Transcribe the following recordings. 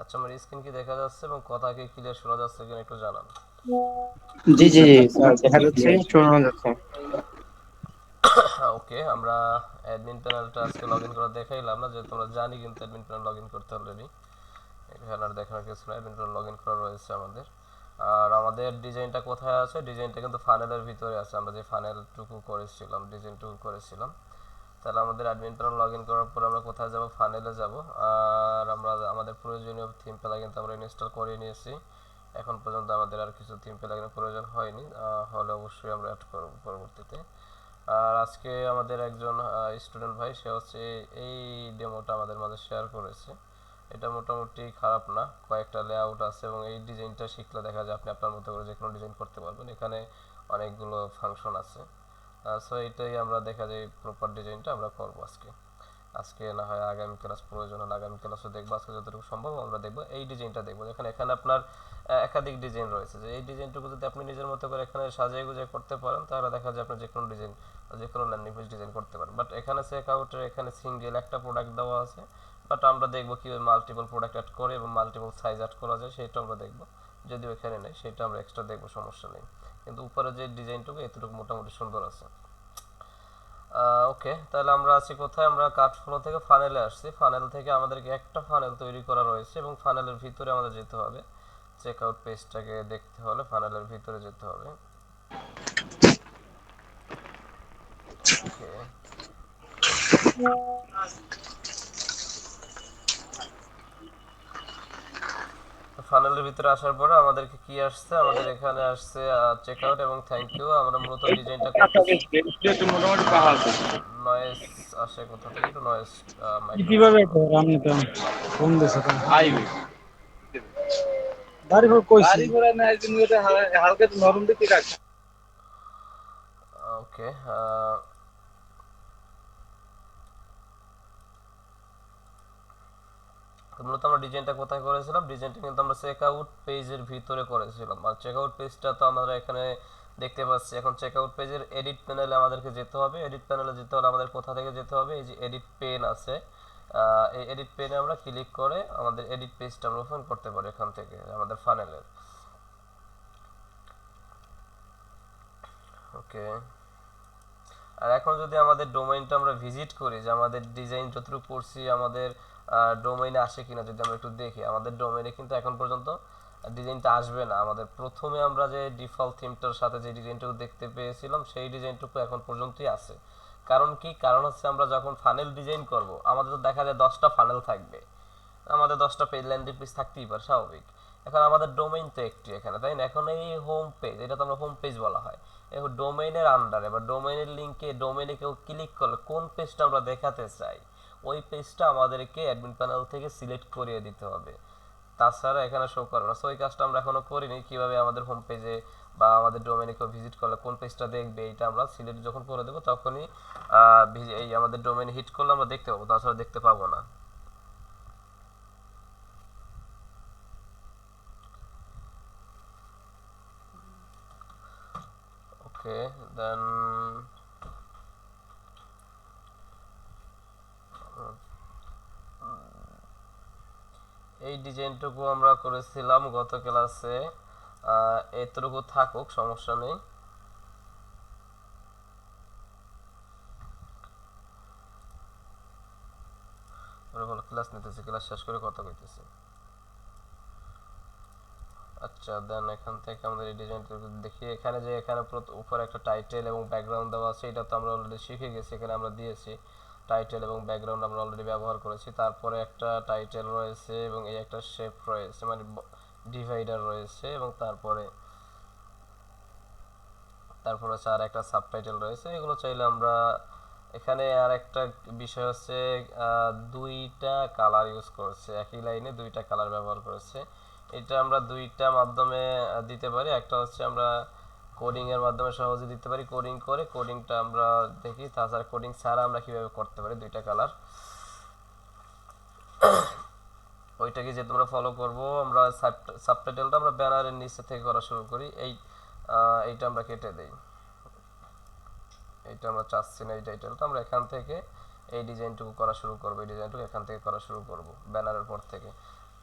আচ্ছা, আমার স্ক্রিন কি দেখা যাচ্ছে এবং কথা কি ক্লিয়ার শোনা যাচ্ছে কিনা একটু জানান। জি জি জি স্যার, দেখা যাচ্ছে, শোনা যাচ্ছে। ওকে, আমরা অ্যাডমিন প্যানেলটা আজকে লগ ইন করে দেখাইলাম না, যেহেতু আমরা জানি কিন্তু অ্যাডমিন প্যানেল লগ ইন করতে অলরেডি। এখানে আর দেখানোর কিছু নয়, অ্যাডমিন প্যানেল লগ ইন করা রয়েছে আমাদের। আর আমাদের ডিজাইনটা কোথায় আছে? ডিজাইনটা কিন্তু ফানেলের ভিতরে আছে, আমরা যে ফানেলটুকু করেছিলাম, ডিজাইনটুকু করেছিলাম। তাহলে আমাদের অ্যাডমিন প্যানেল লগ ইন করার পর আমরা কোথায় যাব? ফানেলে যাব। আর আমরা আমাদের প্রয়োজনীয় থিম প্লাগইন কিন্তু আমরা ইনস্টল করে নিয়েছি। এখন পর্যন্ত আমাদের আর কিছু থিম প্লাগইনের প্রয়োজন হয়নি, হলে অবশ্যই আমরা অ্যাড করব পরবর্তীতে। আর আজকে আমাদের একজন স্টুডেন্ট ভাই, সে হচ্ছে এই ডেমোটা আমাদের মাঝে শেয়ার করেছে। এটা মোটামুটি খারাপ না, কয়েকটা লেআউট আছে এবং এই ডিজাইনটা শিখলে দেখা যায় আপনি আপনার মতো করে যে কোনো ডিজাইন করতে পারবেন। এখানে অনেকগুলো ফাংশন আছে। সো এইটাই আমরা দেখা যায় প্রপার ডিজাইনটা আমরা করব আজকে। আজকে না হয় আগামী ক্লাস প্রয়োজন হলে আগামী ক্লাসও দেখবো, আজকে যতটুকু সম্ভব আমরা দেখবো এই ডিজাইনটা দেখবো। এখানে এখানে আপনার একাধিক ডিজাইন রয়েছে, যে এই ডিজাইনটুকু যদি আপনি নিজের মতো করে এখানে সাজিয়ে গুজিয়ে করতে পারেন তাহলে দেখা যায় আপনি যে কোনো ডিজাইন, যে কোনো ল্যান্ডিং পেজ ডিজাইন করতে পারেন। বাট এখানে চেক আউটের এখানে সিঙ্গেল একটা প্রোডাক্ট দেওয়া আছে। বাট আমরা দেখবো কীভাবে মাল্টিপল প্রোডাক্ট অ্যাড করে এবং মাল্টিপল সাইজ অ্যাড করা যায় সেটা আমরা দেখবো। যদিও এখানে নেই, সেটা আমরা এক্সট্রা দেখবো, সমস্যা নেই। কিন্তু উপরে যে ডিজাইনটুকু এতটুকু মোটামুটি সুন্দর আছে। ওকে, তাহলে আমরা আছি কোথায়? আমরা কাট ফ্লো থেকে ফানেলে আসছি। ফানেল থেকে আমাদেরকে একটা ফানেল তৈরি করা রয়েছে এবং ফানেলের ভিতরে আমাদের যেতে হবে। চেক আউট পেজটাকে দেখতে হলে ফানেলের ভিতরে যেতে হবে। ওকে, ফানেলের ভিতরে আসার পরে আমাদেরকে কি আসছে? আমাদের এখানে আসছে চেক আউট এবং থ্যাংক ইউ। আমরা মূলত ডিজাইনটা করতেছি। মোটামুটি পাহা আছে। নয়েস আসে কোথা থেকে? একটু নয়েস কিভাবে মাইক্রোফোন। কর আমি তো ফোন দিছে তো আইবে বাড়ি ঘর কইছি বাড়ি ঘর না একদিন ওটা হালকা নরম দিকে রাখ। ওকে, তো মূলত আমরা ডিজাইনটা কোথায় করেছিলাম? ডিজাইনটা কিন্তু আমরা চেক আউট পেজের ভিতরে করেছিলাম। আর চেক আউট পেজটা তো আমরা এখানে দেখতে পাচ্ছি। এখন চেক আউট পেজের এডিট প্যানেলে আমাদেরকে যেতে হবে। এডিট প্যানেলে যেতে হলে আমাদের কোথা থেকে যেতে হবে? এই যে এডিট পেন আছে, এই এডিট পেনে আমরা ক্লিক করে আমাদের এডিট পেজটা আমরা ওপেন করতে পারি এখান থেকে আমাদের ফানেলের। ওকে, আর এখন যদি আমাদের ডোমেইনটা আমরা ভিজিট করি, যে আমাদের ডিজাইন যতটুকু করছি আমাদের ডোমেইনে আসে কিনা যদি আমরা একটু দেখি, আমাদের ডোমেইনে কিন্তু এখন পর্যন্ত ডিজাইনটা আসবে না। আমাদের প্রথমে আমরা যে ডিফল্ট থিমটার সাথে যে ডিজাইনটুকু দেখতে পেয়েছিলাম সেই ডিজাইনটুকু এখন পর্যন্তই আছে। কারণ কি? কারণ হচ্ছে আমরা যখন ফানেল ডিজাইন করব আমাদের তো দেখা যায় 10টা ফানেল থাকবে, আমাদের 10টা পেজ ল্যান্ডিং পেজ থাকতেই পারে, স্বাভাবিক। এখন আমাদের ডোমেইন তো একটি এখানে, তাই না? এখন এই হোম পেজ, এটা তো আমরা হোম পেজ বলা হয়। এখন ডোমেইনের আন্ডারে বা ডোমেইনের লিঙ্কে ডোমেইনে কেউ ক্লিক করলে কোন পেজটা আমরা দেখাতে চাই, ওই পেজটা আমাদেরকে অ্যাডমিন প্যানেল থেকে সিলেক্ট করিয়ে দিতে হবে। তাছাড়া এখানে শো করে না। সো এই কাজটা আমরা এখনো করিনি। কিভাবে আমাদের হোম পেজে বা আমাদের ডোমেইনে কেউ ভিজিট করলে কোন পেজটা দেখবে, এটা আমরা সিলেক্ট যখন করে দেবো তখনই এই আমাদের ডোমেইনে হিট করলে আমরা দেখতে পাবো, তাছাড়া দেখতে পাবো না। ওকে, দেন এই ডিজাইনটুকু আমরা করেছিলাম গত ক্লাসে। এতটুকু থাকুক, সমস্যা নেই। ওরা বলো ক্লাস নিতেছি, ক্লাস শেষ করে কথা কইতেছি। আচ্ছা, দেন এখান থেকে আমাদের এই ডিজাইনটা দেখি। এখানে যে এখানে উপরে একটা টাইটেল এবং ব্যাকগ্রাউন্ড দেওয়া আছে, এটা তো আমরা অলরেডি শিখে গেছি। এখানে আমরা দিয়েছি টাইটেল এবং ব্যাকগ্রাউন্ড আমরা অলরেডি ব্যবহার করেছি। তারপরে একটা টাইটেল রয়েছে এবং এই একটা শেপ রয়েছে, মানে ডিভাইডার রয়েছে, এবং তারপরে তারপরে হচ্ছে আর একটা সাবটাইটেল রয়েছে। এগুলো চাইলে আমরা এখানে আর একটা বিষয় হচ্ছে দুইটা কালার ইউজ করেছে, একই লাইনে দুইটা কালার ব্যবহার করেছে। এটা আমরা দুইটা মাধ্যমে দিতে পারি। একটা হচ্ছে আমরা কোডিং এর মাধ্যমে সহজে দিতে পারি, কোডিং করে কোডিংটা আমরা দেখি। তাছাড়া কোডিং ছাড়া আমরা কিভাবে করতে পারি দুইটা কালার, ওইটাকে যে তোমরা ফলো করব। আমরা সাবটাইটেলটা আমরা ব্যানারের নিচে থেকে করা শুরু করি। এইটা আমরা কেটে দেই, এটা আমরা চাচ্ছি না। এই টাইটেলটা আমরা এখান থেকে এই ডিজাইনটুকু করা শুরু করব, এই ডিজাইনটুকু এখান থেকে করা শুরু করব ব্যানারের পর থেকে।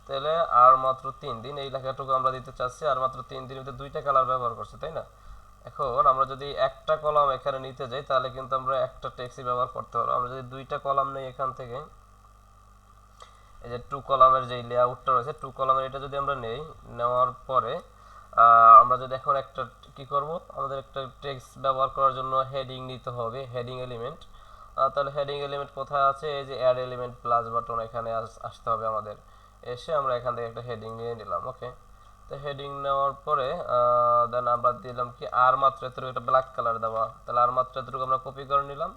তাহলে আর মাত্র 3 দিন এই লেখাটুকু আমরা দিতে চাচ্ছি, আর মাত্র 3 দিনের ভিতরে দুইটা কালার ব্যবহার করছি, তাই না? এখন আমরা যদি একটা কলাম এখানে নিতে যাই তাহলে কিন্তু আমরা একটা টেক্সটই ব্যবহার করতে পারবো। আমরা যদি দুইটা কলাম নেই এখান থেকে, এই যে টু কলামের যে লেআউটটা রয়েছে টু কলামের এটা যদি আমরা নেই, নেওয়ার পরে আমরা যদি এখন একটা কি করব, আমাদের একটা টেক্সট ব্যবহার করার জন্য হেডিং নিতে হবে, হেডিং এলিমেন্ট। তাহলে হেডিং এলিমেন্ট কোথায় আছে, এই যে অ্যাড এলিমেন্ট প্লাস বাটন, এখানে আসতে হবে আমাদের। এসে আমরা এখান থেকে একটা হেডিং নিয়ে নিলাম। ওকে, তো হেডিং নেওয়ার পরে দেন আমরা দিলাম কি আর মাত্র এতটুকু, একটা ব্ল্যাক কালার দেওয়া, তাহলে আর মাত্র এতটুকু আমরা কপি করে নিলাম।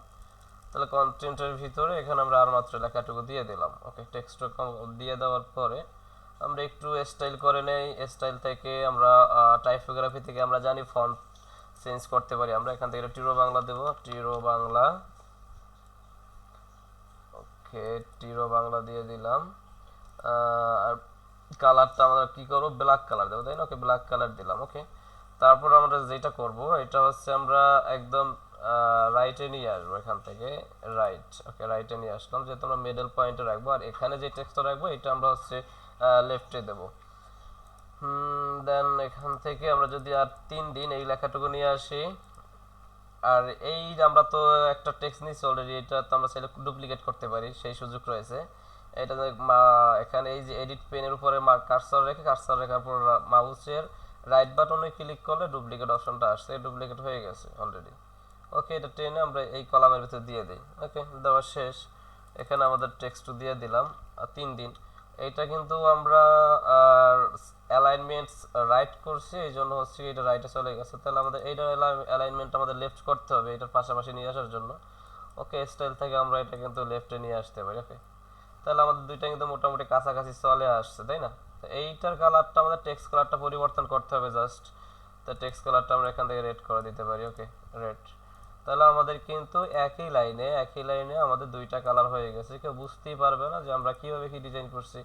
তাহলে কন্টেন্টের ভিতরে এখানে আমরা আর মাত্র লেখাটুকু দিয়ে দিলাম। ওকে, টেক্সট দিয়ে দেওয়ার পরে আমরা একটু স্টাইল করে নেই। স্টাইল থেকে আমরা টাইপোগ্রাফি থেকে আমরা জানি ফন্ট চেঞ্জ করতে পারি। আমরা এখান থেকে টিরো বাংলা দেব, টিরো বাংলা। ওকে, টিরো বাংলা দিয়ে দিলাম। আর কালারটা আমরা কি করব, ব্ল্যাক কালার দেবো, তাই না? ওকে, ব্ল্যাক কালার দিলাম। ওকে, তারপর আমরা যেটা করব এটা হচ্ছে আমরা একদম রাইটে নিয়ে আসবো, এখান থেকে রাইট। ওকে, রাইটে নিয়ে আসলাম, যেহেতু আমরা মিডল পয়েন্টে রাখবো, আর এখানে যে টেক্সটটা রাখবো এটা আমরা হচ্ছে লেফটে দেবো। দেন এখান থেকে আমরা যদি আর 3 দিন এই লেখাটুকু নিয়ে আসি, আর এই আমরা তো একটা টেক্সট নিচ্ছি অলরেডি, এটা তো আমরা চাইলে ডুপ্লিকেট করতে পারি, সেই সুযোগ রয়েছে। এটা এখানে এই যে এডিট পেনের উপরে কার্সর রেখে, কার্সর রেখার পর মাউসের রাইট বাটনে ক্লিক করলে ডুপ্লিকেট অপশনটা আসছে, ডুপ্লিকেট হয়ে গেছে অলরেডি। ওকে, এটা টেনে আমরা এই কলামের ভিতরে দিয়ে দিই। ওকে, দেওয়া শেষ। এখানে আমাদের টেক্সট দিয়ে দিলাম 3 দিন। এইটা কিন্তু আমরা অ্যালাইনমেন্টস রাইট করছি, এই জন্য হচ্ছে এটা রাইটে চলে গেছে। তাহলে আমাদের এইটার অ্যালাইনমেন্ট আমাদের লেফট করতে হবে এটার পাশাপাশি নিয়ে আসার জন্য। ওকে, স্টাইল থেকে আমরা এটা কিন্তু লেফটে নিয়ে আসতে পারি। ওকে, তাহলে আমাদের দুইটা কিন্তু মোটামুটি কাছাকাছি চলে আসছে, তাই না? তো এইটার কালারটা আমাদের টেক্সট কালারটা পরিবর্তন করতে হবে জাস্ট। তো টেক্সট কালারটা আমরা এখান থেকে রেড করে দিতে পারি। ওকে, রেড। তাহলে আমাদের কিন্তু একই লাইনে আমাদের দুইটা কালার হয়ে গেছে। কেউ বুঝতেই পারবে না যে আমরা কিভাবে কি ডিজাইন করছি।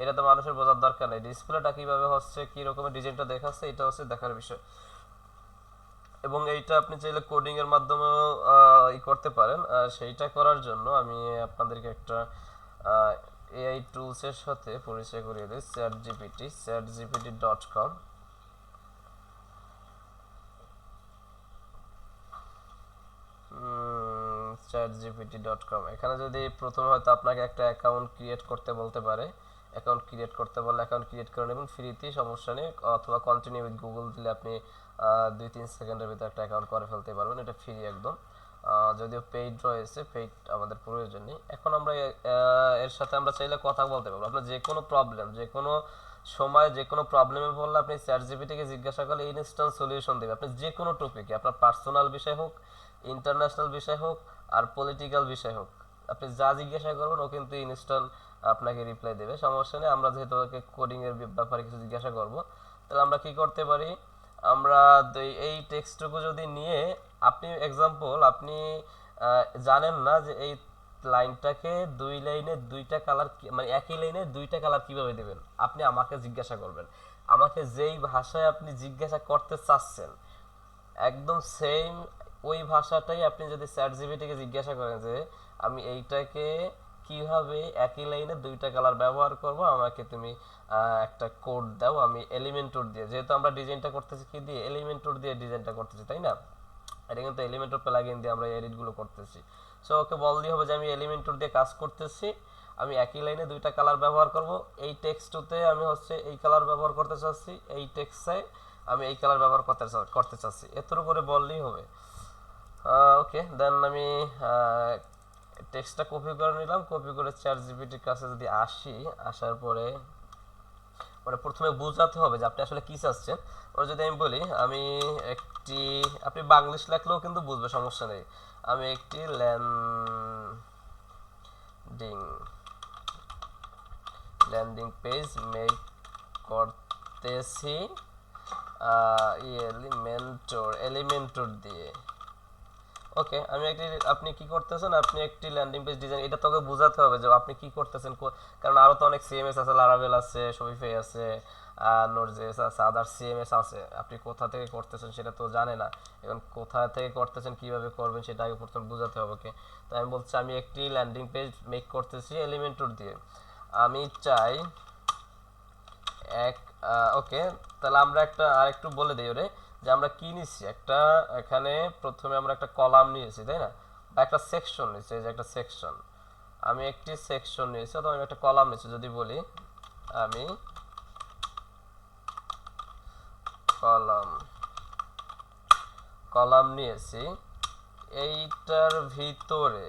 এটা তো মানুষের বোঝার দরকার নেই, ডিসপ্লেটা কিভাবে হচ্ছে, কি রকমের ডিজাইনটা দেখাচ্ছে, এটা হচ্ছে দেখার বিষয়। এবং এইটা আপনি চাইলে কোডিং এর মাধ্যমেও করতে পারেন। সেইটা করার জন্য আমি আপনাদেরকে একটা এআই টুলস এর সাথে পরিচয় করিয়ে দিই, chatgpt.com। chatgpt.com, এখানে যদি প্রথমে হয়তো আপনাকে একটা অ্যাকাউন্ট ক্রিয়েট করতে বলতে পারে, অ্যাকাউন্ট ক্রিয়েট করতে বললে অ্যাকাউন্ট ক্রিয়েট করে নেবেন ফ্রিতেই, সমস্যা নেই। অথবা কন্টিনিউ উইথ গুগল দিলে আপনি 2-3 সেকেন্ডের ভিতরে একটা অ্যাকাউন্ট করে ফেলতে পারবেন, এটা ফ্রি একদম। যদিও পেইড রয়েছে, পেইড আমাদের প্রয়োজন নেই। এখন আমরা এর সাথে আমরা চাইলে কথা বলতে পারবো। আপনার যে কোনো প্রবলেম, যে কোনো সময় যে কোনো প্রবলেমে পড়লে আপনি চ্যাটজিপিটিকে জিজ্ঞাসা করলে ইনস্ট্যান্ট সলিউশন দেবে। আপনি যে কোনো টপিকে, আপনার পার্সোনাল বিষয় হোক, ইন্টারন্যাশনাল বিষয় হোক, আর পলিটিক্যাল বিষয় হোক, আপনি যা জিজ্ঞাসা করবেন ও কিন্তু ইনস্ট্যান্ট আপনাকে রিপ্লাই দেবে, সমস্যা নেই। আমরা যেহেতু ওকে কোডিং এর ব্যাপারে কিছু জিজ্ঞাসা করব, তাহলে আমরা কি করতে পারি, আমরা এই টেক্সটটুকু যদি নিয়ে, আপনি এক্সাম্পল আপনি জানেন না যে এই লাইনটাকে 2 লাইনে 2টা কালার, মানে একই লাইনে 2টা কালার কিভাবে দেবেন, আপনি আমাকে জিজ্ঞাসা করবেন। আমাকে যেই ভাষায় আপনি জিজ্ঞাসা করতে চাচ্ছেন একদম সেম ওই ভাষাটাই আপনি যদি চ্যাটজিপিটিকে জিজ্ঞাসা করেন যে আমি এইটাকে কিভাবে একই লাইনে 2টা কালার ব্যবহার করব, আমাকে তুমি একটা কোড দাও, আমি এলিমেন্টর দিয়ে, যেহেতু আমরা ডিজাইনটা করতেছি কি দিয়ে, এলিমেন্টর দিয়ে ডিজাইনটা করতেছি, তাই না? এটা কিন্তু এলিমেন্টর প্লাগইন দিয়ে আমরা এডিট গুলো করতেছি। সো ওকে বললেই হবে যে আমি এলিমেন্টর দিয়ে কাজ করতেছি, আমি একই লাইনে 2টা কালার ব্যবহার করব, এই টেক্সটতে আমি হচ্ছে এই কালার ব্যবহার করতে চাচ্ছি, এই টেক্সটে আমি এই কালার ব্যবহার করতে চাচ্ছি, এতটুকু করে বললেই হবে। ওকে, দেন আমি টেক্সটটা কপি করে নিলাম, কপি করে চ্যাটজিপিটির কাছে যদি আসি, আসার পরে মানে প্রথমে বোঝাতে হবে যে আপনি আসলে কি চাচ্ছেন। ওরা যদি আমি বলি আমি একটি, আপনি বাংলিশ লেখলেও কিন্তু বুঝবে, সমস্যা নেই। আমি একটি ল্যান্ডিং পেজ মেক করতেছি এলিমেন্টর দিয়ে। ওকে, আমি একটি, আপনি কি করতেছেন, আপনি একটি ল্যান্ডিং পেজ ডিজাইন, এটা তোকে বোঝাতে হবে যে আপনি কি করতেছেন, কারণ আরো তো অনেক সিএমএস আছে, লারাভেল আছে, শপিফাই আছে, নোডজেস আছে, আদার সিএমএস আছে, আপনি কোথা থেকে করতেছেন সেটা তো জানে না। এখন কোথা থেকে করতেছেন, কিভাবে করবেন, সেটা আগে প্রথমে বোঝাতে হবে। ওকে, তো আমি বলছি আমি একটি ল্যান্ডিং পেজ মেক করতেছি এলিমেন্টর দিয়ে। আমি চাই এক ওকে, তাহলে আমরা একটা আরেকটু বলে দিই ওরে যে আমরা কি নিচ্ছি। একটা এখানে প্রথমে আমরা একটা কলাম নিয়েছি তাই না, বা একটা সেকশন নিয়েছি, এই যে একটা সেকশন, আমি একটি সেকশন নিয়েছি অথবা আমি একটা কলাম নিয়েছি। যদি বলি আমি কলাম কলাম নিয়েছি, এইটার ভিতরে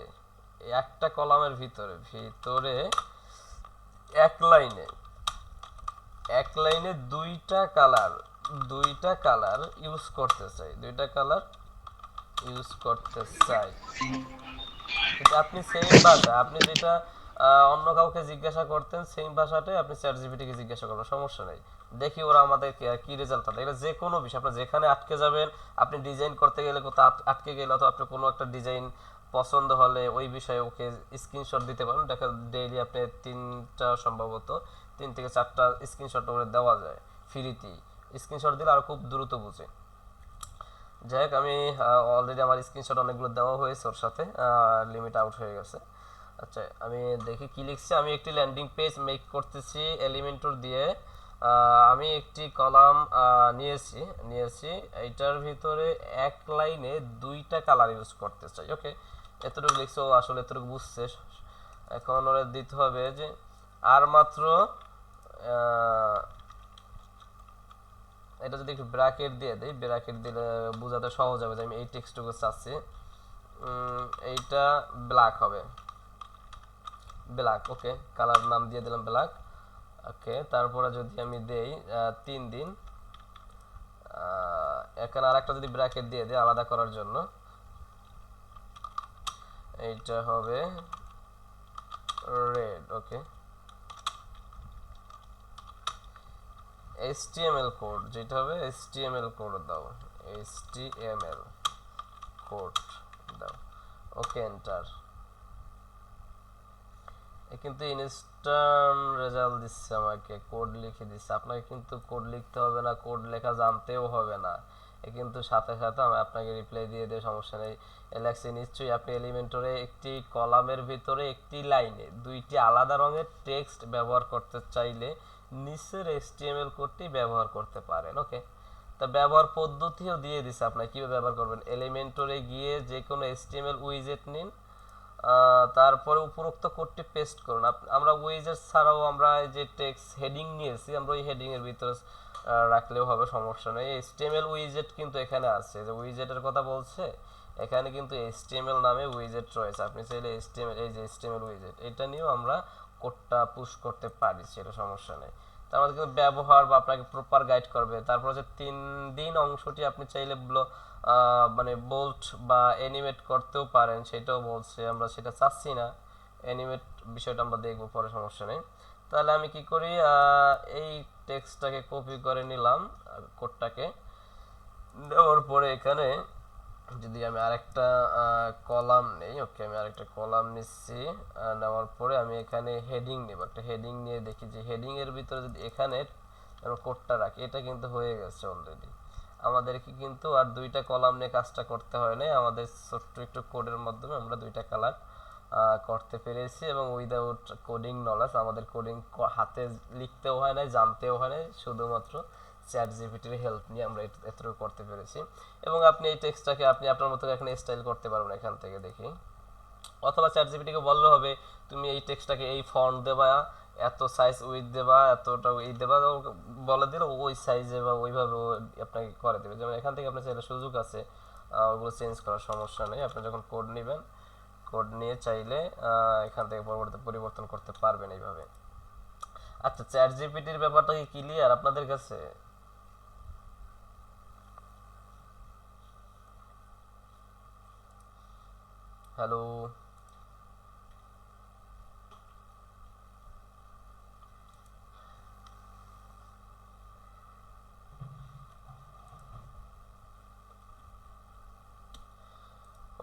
একটা কলামের ভিতরে ভিতরে এক লাইনে দুইটা কালার ইউজ করতে চাই, কিন্তু আপনি সেম ভাষা, আপনি যেটা অন্য কাউকে জিজ্ঞাসা করতেন সেম ভাষাটাই আপনি চ্যাট জিপিটি কে জিজ্ঞাসা করবেন, সমস্যা নেই। দেখি ওরা আমাদের কি রেজাল্ট পাঠায়। এটা যে কোনো বিষয়, আপনি যেখানে আটকে যাবেন, আপনি ডিজাইন করতে গেলে কোথাও আটকে গেলে অথবা আপনি কোনো একটা ডিজাইন পছন্দ হলে ওই বিষয়ে ওকে স্ক্রিনশট দিতে পারেন। দেখা ডেইলি আপনি সম্ভবত 3 থেকে 4টা স্ক্রিনশট করে দেওয়া যায় ফ্রিতেই। স্ক্রিনশট দিলে আরো খুব দ্রুত বুঝে। যাই হোক, আমি অলরেডি আমার স্ক্রিনশট অনেকগুলো দেওয়া হয়েছে, ওর সাথে লিমিট আউট হয়ে গেছে। আচ্ছা, আমি দেখি কি লিখছি। আমি একটি ল্যান্ডিং পেজ মেক করতেছি এলিমেন্টর দিয়ে। আমি একটি কলাম নিয়েছি এইটার ভিতরে এক লাইনে দুইটা কালার ইউজ করতে চাই। ওকে, এতটুকু লিখছো, আসলে এতটুকু বুঝছে। এখন ওরা দিতে হবে যে আর মাত্র এটা যদি একটু ব্র্যাকেট দিয়ে দেই, ব্র্যাকেট দিলে বোঝাতে সহজ হবে যে আমি এই টেক্সটটুকু চাচ্ছি। এইটা ব্ল্যাক হবে, ব্ল্যাক। ওকে, কালার নাম দিয়ে দিলাম ব্ল্যাক। ওকে, তারপরে যদি আমি দেই 3 দিন, এখানে আরেকটা যদি ব্র্যাকেট দিয়ে দেই আলাদা করার জন্য, এইটা হবে রেড। ওকে, HTML কোড, যেটা হবে HTML কোড দাও, HTML কোড দাও। ওকে, এন্টার। কিন্তু ইনস্ট্যান্ট রেজাল্ট দিচ্ছে, আমাকে কোড লিখে দিচ্ছে। আপনাকে কিন্তু কোড লিখতে হবে না, কোড লেখা জানতেও হবে না, কিন্তু সাথে সাথে আমি আপনাকে রিপ্লাই দিয়ে দেব, সমস্যা নেই। এলএক্সি নিশ্চয়ই আপনি এলিমেন্টরে একটি কলামের ভিতরে একটি লাইনে দুইটি আলাদা রঙের টেক্সট ব্যবহার করতে চাইলে নিচের HTML কোডটি ব্যবহার করতে পারেন। ওকে, তা ব্যবহার পদ্ধতিও দিয়ে দিছে আপনাকে কিভাবে ব্যবহার করবেন। এলিমেন্টরে গিয়ে যে কোনো HTML উইজেট নিন, তারপরে উপরোক্ত কোডটি পেস্ট করুন। আমরা উইজেট ছাড়াও আমরা যে টেক্সট হেডিং নিয়েছি, আমরা ওই হেডিং এর ভিতরে রাখলেও হবে, সমস্যা নেই। HTML উইজেট কিন্তু এখানে আছে, যে উইজেটের কথা বলছে, এখানে কিন্তু HTML নামে উইজেট রয়েছে। আপনি চাইলে HTML, এই যে HTML উইজেট, এটা নিয়েও আমরা কোডটা পুশ করতে পারি, সেটা সমস্যা নেই। তার মধ্যে কিন্তু ব্যবহার বা আপনাকে প্রপার গাইড করবে। তারপর হচ্ছে 3 দিন অংশটি আপনি চাইলে মানে বোল্ট বা অ্যানিমেট করতেও পারেন, সেটাও বলছে। আমরা সেটা চাচ্ছি না, অ্যানিমেট বিষয়টা আমরা দেখবো পরে, সমস্যা নেই। তাহলে আমি কি করি, এই টেক্সটটাকে কপি করে নিলাম, কোডটাকে নেওয়ার পরে এখানে যদি আমি আরেকটা কলাম নেই, ওকে আমি আরেকটা কলাম নিচ্ছি, নেওয়ার পরে আমি এখানে হেডিং নেব, একটা হেডিং নিয়ে দেখি যে হেডিং এর ভিতরে যদি এখানে কোডটা রাখি, এটা কিন্তু হয়ে গেছে অলরেডি। আমাদেরকে কিন্তু আর দুইটা কলাম নিয়ে কাজটা করতে হয় না, আমাদের ছোট্ট একটু কোডের মাধ্যমে আমরা দুইটা কালার করতে পেরেছি, এবং উইদাউট কোডিং নলেজ, আমাদের কোডিং হাতে লিখতেও হয় না, জানতেও হয় না, শুধুমাত্র চ্যাট জিপিটির হেল্প নিয়ে আমরা এতটুকু করতে পেরেছি। এবং আপনি এই টেক্সটটাকে আপনি আপনার মতো এখানে স্টাইল করতে পারবেন এখান থেকে দেখি, অথবা চ্যাট জিপিটিকে বললে হবে তুমি এই টেক্সটটাকে এই ফন্ট দেবা, এত সাইজ উইথ দেবা, এতটা এই দেবা, বলে দিলে ওই সাইজে বা ওইভাবে আপনাকে করে দেবে। যেমন এখান থেকে আপনার চাইলে সুযোগ আছে ওগুলো চেঞ্জ করার, সমস্যা নেই। আপনি যখন কোড নেবেন, কোড নিয়ে চাইলে এখান থেকে পরিবর্তন করতে পারবেন এইভাবে। আচ্ছা, চ্যাট জিপিটির ব্যাপারটা কি ক্লিয়ার আপনাদের কাছে? হ্যালো,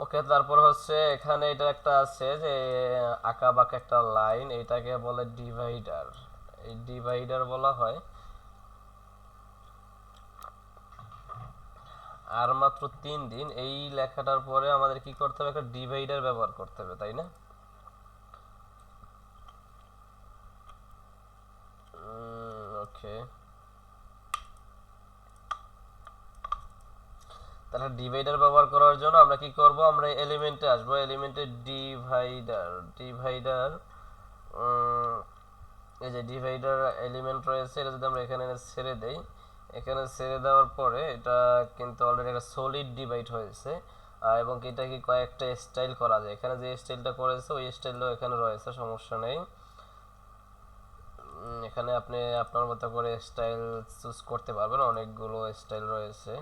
ওকে। তারপর হচ্ছে এখানে এটা একটা আছে যে আঁকা বাঁকা একটা লাইন, এটাকে বলে ডিভাইডার, এই ডিভাইডার বলা হয়। আর মাত্র 3 দিন, এই লেখাটার পরে আমাদের কি করতে হবে, একটা ডিভাইডার ব্যবহার করতে হবে, তাই না? ওকে, ওকে, তাহলে ডিভাইডার ব্যবহার করার জন্য আমরা কি করব, আমরা এলিমেন্টে আসবো, এলিমেন্টে ডিভাইডার এই যে ডিভাইডার এলিমেন্ট রয়েছে, এটা যদি আমরা এখানে ছেড়ে দেই, এখানে ছেড়ে দেওয়ার পরে এটা কিন্তু অলরেডি একটা সলিড ডিভাইড হয়েছে। এবং এটা কি কয়েকটা স্টাইল করা যায়, এখানে যে স্টাইলটা করেছে ওই স্টাইলও এখানে রয়েছে, সমস্যা নেই। এখানে আপনি আপনার মতো করে স্টাইল চুজ করতে পারবেন, অনেকগুলো স্টাইল রয়েছে।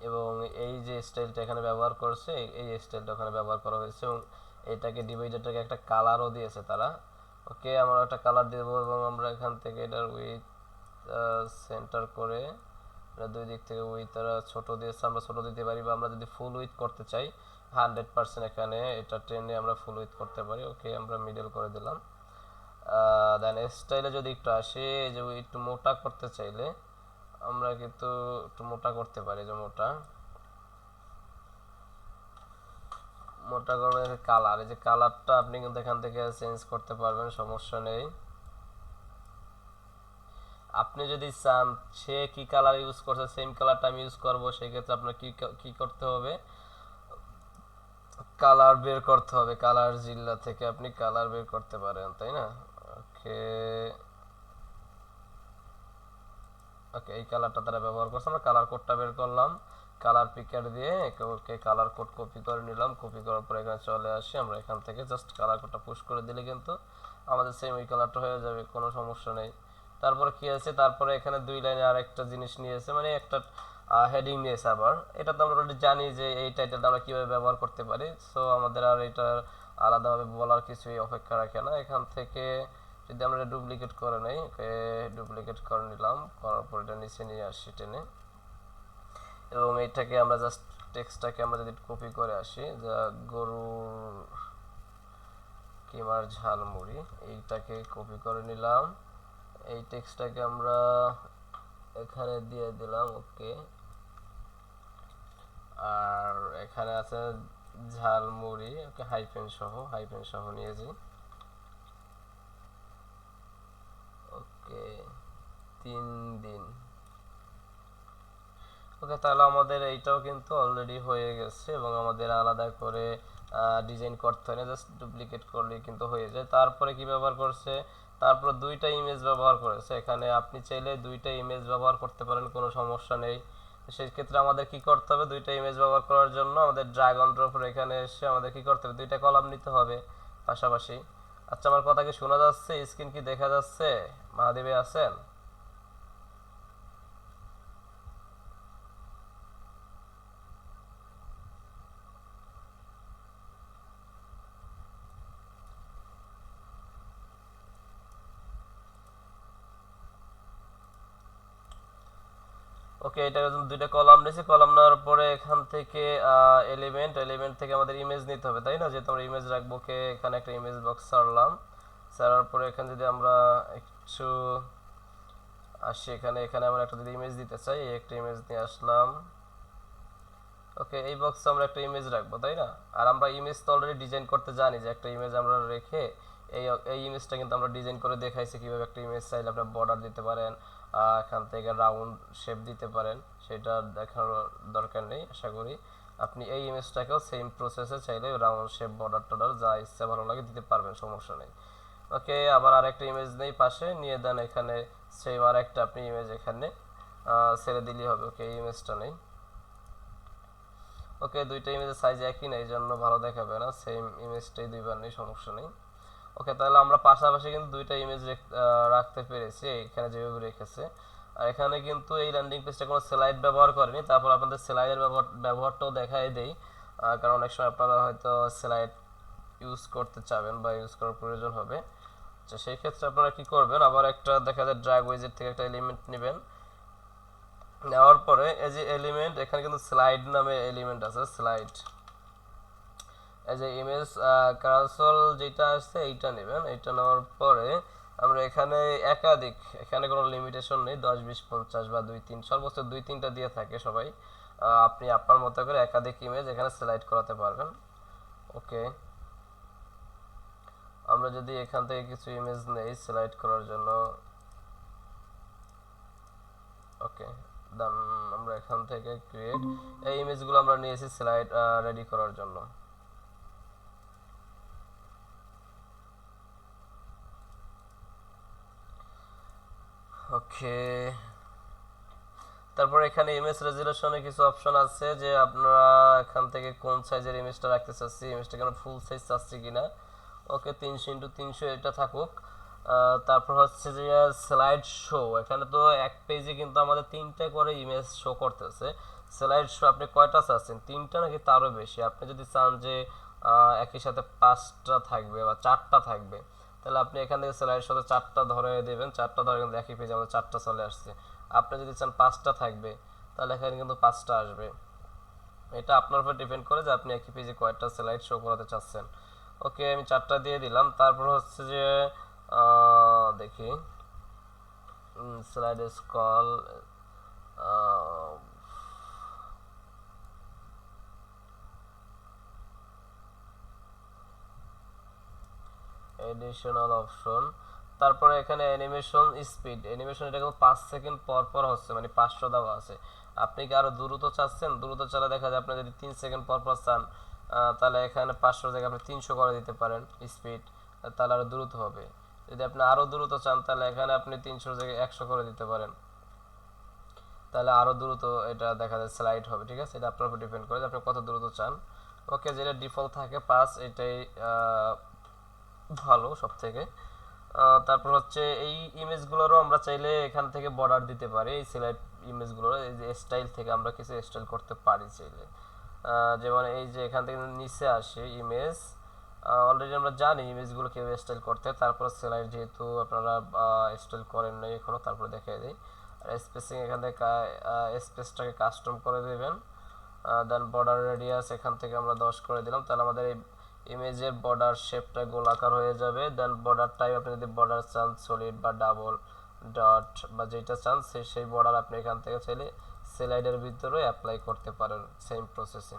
এবং এই যে স্টাইলটা এখানে ব্যবহার করছে, এই স্টাইলটা ওখানে ব্যবহার করা হয়েছে, এবং এটাকে ডিভাইডারটাকে একটা কালারও দিয়েছে তারা। ওকে, আমরা একটা কালার দেবো, এবং আমরা এখান থেকে এটার উইথ সেন্টার করে দুই দিক থেকে উইথ তারা ছোট দিয়েছে, আমরা ছোট দিতে পারি, বা আমরা যদি ফুল উইথ করতে চাই 100% এখানে এটা টেনে আমরা ফুল উইথ করতে পারি। ওকে, আমরা মিডল করে দিলাম। দেন স্টাইলে যদি একটু আসি, যে একটু মোটা করতে চাইলে আমরা কিন্তু একটু মোটা করতে পারি, যে মোটা করবে কালার, এই যে কালারটা আপনি কিন্তু এখান থেকে চেঞ্জ করতে পারবেন, সমস্যা নেই। আপনি যদি চান সে কি কালার ইউজ করছে সেম কালারটা আমি ইউজ করব, সেই ক্ষেত্রে আপনার কি করতে হবে, কালার বের করতে হবে, কালার জিল্লা থেকে আপনি কালার বের করতে পারেন, তাই না? ওকে, এই কালারটা তারা ব্যবহার করছে, আমরা কালার কোডটা বের করলাম, কালার পিকার দিয়ে ওকে কালার কোড কপি করে নিলাম, কপি করার পর এখানে চলে আসি, আমরা এখান থেকে জাস্ট কালার কোডটা পুশ করে দিলে কিন্তু আমাদের সেম ওই কালারটা হয়ে যাবে, কোনো সমস্যা নেই। তারপরে কি আছে, তারপরে এখানে দুই লাইনে আরেকটা জিনিস নিয়েছে, মানে একটা হেডিং নিয়েছে আবার, এটা তো আমরা অলরেডি জানি যে এই টাইটেলটা আমরা কিভাবে ব্যবহার করতে পারি, সো আমাদের আর এটা আলাদাভাবে বলার কিছুই অপেক্ষা রাখে না। এখান থেকে যদি আমরা ডুপ্লিকেট করে নেই, ওকে ডুপ্লিকেট করে নিলাম, করার পর এটা নিচে নিয়ে আসি টেনে, এবং এইটাকে আমরা জাস্ট টেক্সটটাকে আমরা যদি কপি করে আসি, যা গরুর কিমার ঝালমুড়ি, এইটাকে কপি করে নিলাম, এই টেক্সটটাকে আমরা এখানে দিয়ে দিলাম। ওকে, আর এখানে আছে ঝালমুড়ি, ওকে হাইফেন সহ নিয়েছি। ওকে, 3 দিন। ওকে, তাহলে আমাদের এইটাও কিন্তু অলরেডি হয়ে গেছে, এবং আমাদের আলাদা করে ডিজাইন করতে হয় না, জাস্ট ডুপ্লিকেট করলেই কিন্তু হয়ে যায়। তারপরে কি ব্যবহার করছে, তারপর দুইটা ইমেজ ব্যবহার করেছে, এখানে আপনি চাইলে দুইটা ইমেজ ব্যবহার করতে পারেন, কোনো সমস্যা নেই। সেই ক্ষেত্রে আমাদের কি করতে হবে, দুইটা ইমেজ ব্যবহার করার জন্য আমাদের ড্র্যাগ অনের উপর এখানে এসে আমাদের কি করতে হবে, দুইটা কলাম নিতে হবে পাশাপাশি। আচ্ছা, আমার কথা কি শোনা যাচ্ছে, স্ক্রিন কি দেখা যাচ্ছে, মাহাদেবে আছেন? ওকে, এটা দুইটা কলাম নিয়েছি, কলাম নেওয়ার পরে এখান থেকে এলিমেন্ট থেকে আমাদের ইমেজ নিতে হবে, তাই না? যেহেতু আমরা ইমেজ রাখবো, কে এখানে একটা ইমেজ বক্স ছাড়ার পরে এখানে যদি আমরা একটু আসি, এখানে আমরা একটা যদি ইমেজ দিতে চাই, এই একটা ইমেজ নিয়ে আসলাম। ওকে, এই বক্সে আমরা একটা ইমেজ রাখবো, তাই না? আর আমরা ইমেজ তো অলরেডি ডিজাইন করতে জানি, যে একটা ইমেজ আমরা রেখে এই ইমেজটা কিন্তু আমরা ডিজাইন করে দেখাইছি কিভাবে একটা ইমেজ চাইলে আপনার বর্ডার দিতে পারেন, এখান থেকে রাউন্ড শেপ দিতে পারেন, সেটা দেখানোর দরকার নেই। আশা করি আপনি এই ইমেজটাকেও সেম প্রসেসে চাইলে রাউন্ড শেপ বর্ডার টর্ডার যা ইচ্ছা ভালো লাগে দিতে পারবেন, সমস্যা নেই। ওকে, আবার আরেকটা ইমেজ নেই পাশে নিয়ে দেন, এখানে সেম আরেকটা আপনি ইমেজ এখানে ছেড়ে দিলেই হবে। ওকে, এই ইমেজটা নেই। ওকে, দুইটা ইমেজের সাইজ একই না, এই জন্য ভালো দেখাবে না, সেম ইমেজটাই দুইবার নেই, সমস্যা নেই। ওকে, তাহলে আমরা পাশাপাশি কিন্তু দুইটা ইমেজ রাখতে পেরেছি, এখানে যেভাবে রেখেছে। আর এখানে কিন্তু এই ল্যান্ডিং পেজটা কোনো স্লাইড ব্যবহার করেনি। তারপর আপনাদের স্লাইডের ব্যবহারটাও দেখাই দেই, কারণ অনেক সময় আপনারা হয়তো স্লাইড ইউজ করতে চাবেন বা ইউজ করার প্রয়োজন হবে। আচ্ছা, সেই ক্ষেত্রে আপনারা কি করবেন, আবার একটা দেখা যায় ড্র্যাগ উইজেট থেকে একটা এলিমেন্ট নেবেন, নেওয়ার পরে এই যে এলিমেন্ট, এখানে কিন্তু স্লাইড নামে এলিমেন্ট আছে, স্লাইড, এই যে ইমেজ কার্সল যেটা আছে এইটা নেবেন। এইটা নেওয়ার পরে আমরা এখানে একাধিক, এখানে কোনো লিমিটেশন নেই, 10 20 50 বা 2 3, সর্বোচ্চ 2 3টা দিয়ে থাকে সবাই। আপনি আপনার মতো করে একাধিক ইমেজ এখানে সিলেক্ট করাতে পারবেন। ওকে, আমরা যদি এখান থেকে কিছু ইমেজ নেই স্লাইড করার জন্য, ওকে দেন আমরা এখান থেকে ক্রিয়েট, এই ইমেজগুলো আমরা নিয়েছি স্লাইড রেডি করার জন্য। ওকে, তারপর এখানে ইমেজ রেজোলিউশনে কিছু অপশন আছে যে আপনারা এখান থেকে কোন সাইজের ইমেজটা রাখতে চাচ্ছি, ইমেজটাকে আমরা ফুল সাইজ চাচ্ছি কিনা। ওকে 300x300 এটা থাকুক। তারপর হচ্ছে যে স্লাইড শো, এখানে তো এক পেজে কিন্তু আমাদের 3টা করে ইমেজ শো করতেছে। স্লাইড শো আপনি কয়টা চাচ্ছেন, 3টা নাকি তারও বেশি? আপনি যদি চান যে একই সাথে 5টা থাকবে বা 4টা থাকবে, তাহলে আপনি এখান থেকে স্লাইড শোতে 4টা ধরে দেবেন, 4টা ধরে কিন্তু একই পেজে আমাদের 4টা চলে আসছে। আপনি যদি চান 5টা থাকবে, তাহলে এখানে কিন্তু 5টা আসবে। এটা আপনার উপর ডিপেন্ড করে যে আপনি একই পেজে কয়টা স্লাইড শো করাতে চাচ্ছেন। ওকে আমি 4টা দিয়ে দিলাম। তারপর হচ্ছে যে দেখি স্লাইড স্ক্রল, এডিশনাল অপশন, তারপরে এখানে অ্যানিমেশন স্পিড, অ্যানিমেশন এটা কিন্তু 5 সেকেন্ড পর পর হচ্ছে, মানে 500 দেওয়া আছে। আপনি কি আরো দ্রুত চাচ্ছেন? দ্রুত চালা দেখা যায় আপনি যদি 3 সেকেন্ড পর পর চান, তাহলে এখানে 500 জায়গায় আপনি 300 করে দিতে পারেন স্পিড, তাহলে আরো দ্রুত হবে। যদি আপনি আরো দ্রুত চান, তাহলে এখানে আপনি 300 জায়গায় 100 করে দিতে পারেন, তাহলে আরো দ্রুত এটা দেখা যায় স্লাইড হবে। ঠিক আছে, এটা আপনার উপর ডিপেন্ড করে যে আপনি কত দ্রুত চান। ওকে, যেটা ডিফল্ট থাকে 5, এটাই ভালো সব থেকে। তারপর হচ্ছে এই ইমেজগুলোরও আমরা চাইলে এখান থেকে বর্ডার দিতে পারি, এই সিলেক্ট ইমেজগুলোর এই যে স্টাইল থেকে আমরা কিছু স্টাইল করতে পারি চাইলে। যেমন এই যে এখান থেকে নিচে আসে ইমেজ, অলরেডি আমরা জানি ইমেজগুলো কিভাবে স্টাইল করতে হয়। তারপর স্লাইড যেহেতু আপনারা স্টাইল করেন নাই এখনো, তারপরে দেখিয়ে দিই। আর স্পেসিং এখান থেকে স্পেসটাকে কাস্টম করে দেবেন। দেন বর্ডার রেডিয়াস এখান থেকে আমরা 10 করে দিলাম, তাহলে আমাদের এই ইমেজের বর্ডার শেপটা গোলাকার হয়ে যাবে। দেন বর্ডার টাইপ আপনি যদি বর্ডার চান সলিড বা ডাবল ডট বা যেটা চান সেই বর্ডার আপনি এখান থেকে চাইলে স্লাইডের ভিতরে অ্যাপ্লাই করতে পারেন সেম প্রসেসে।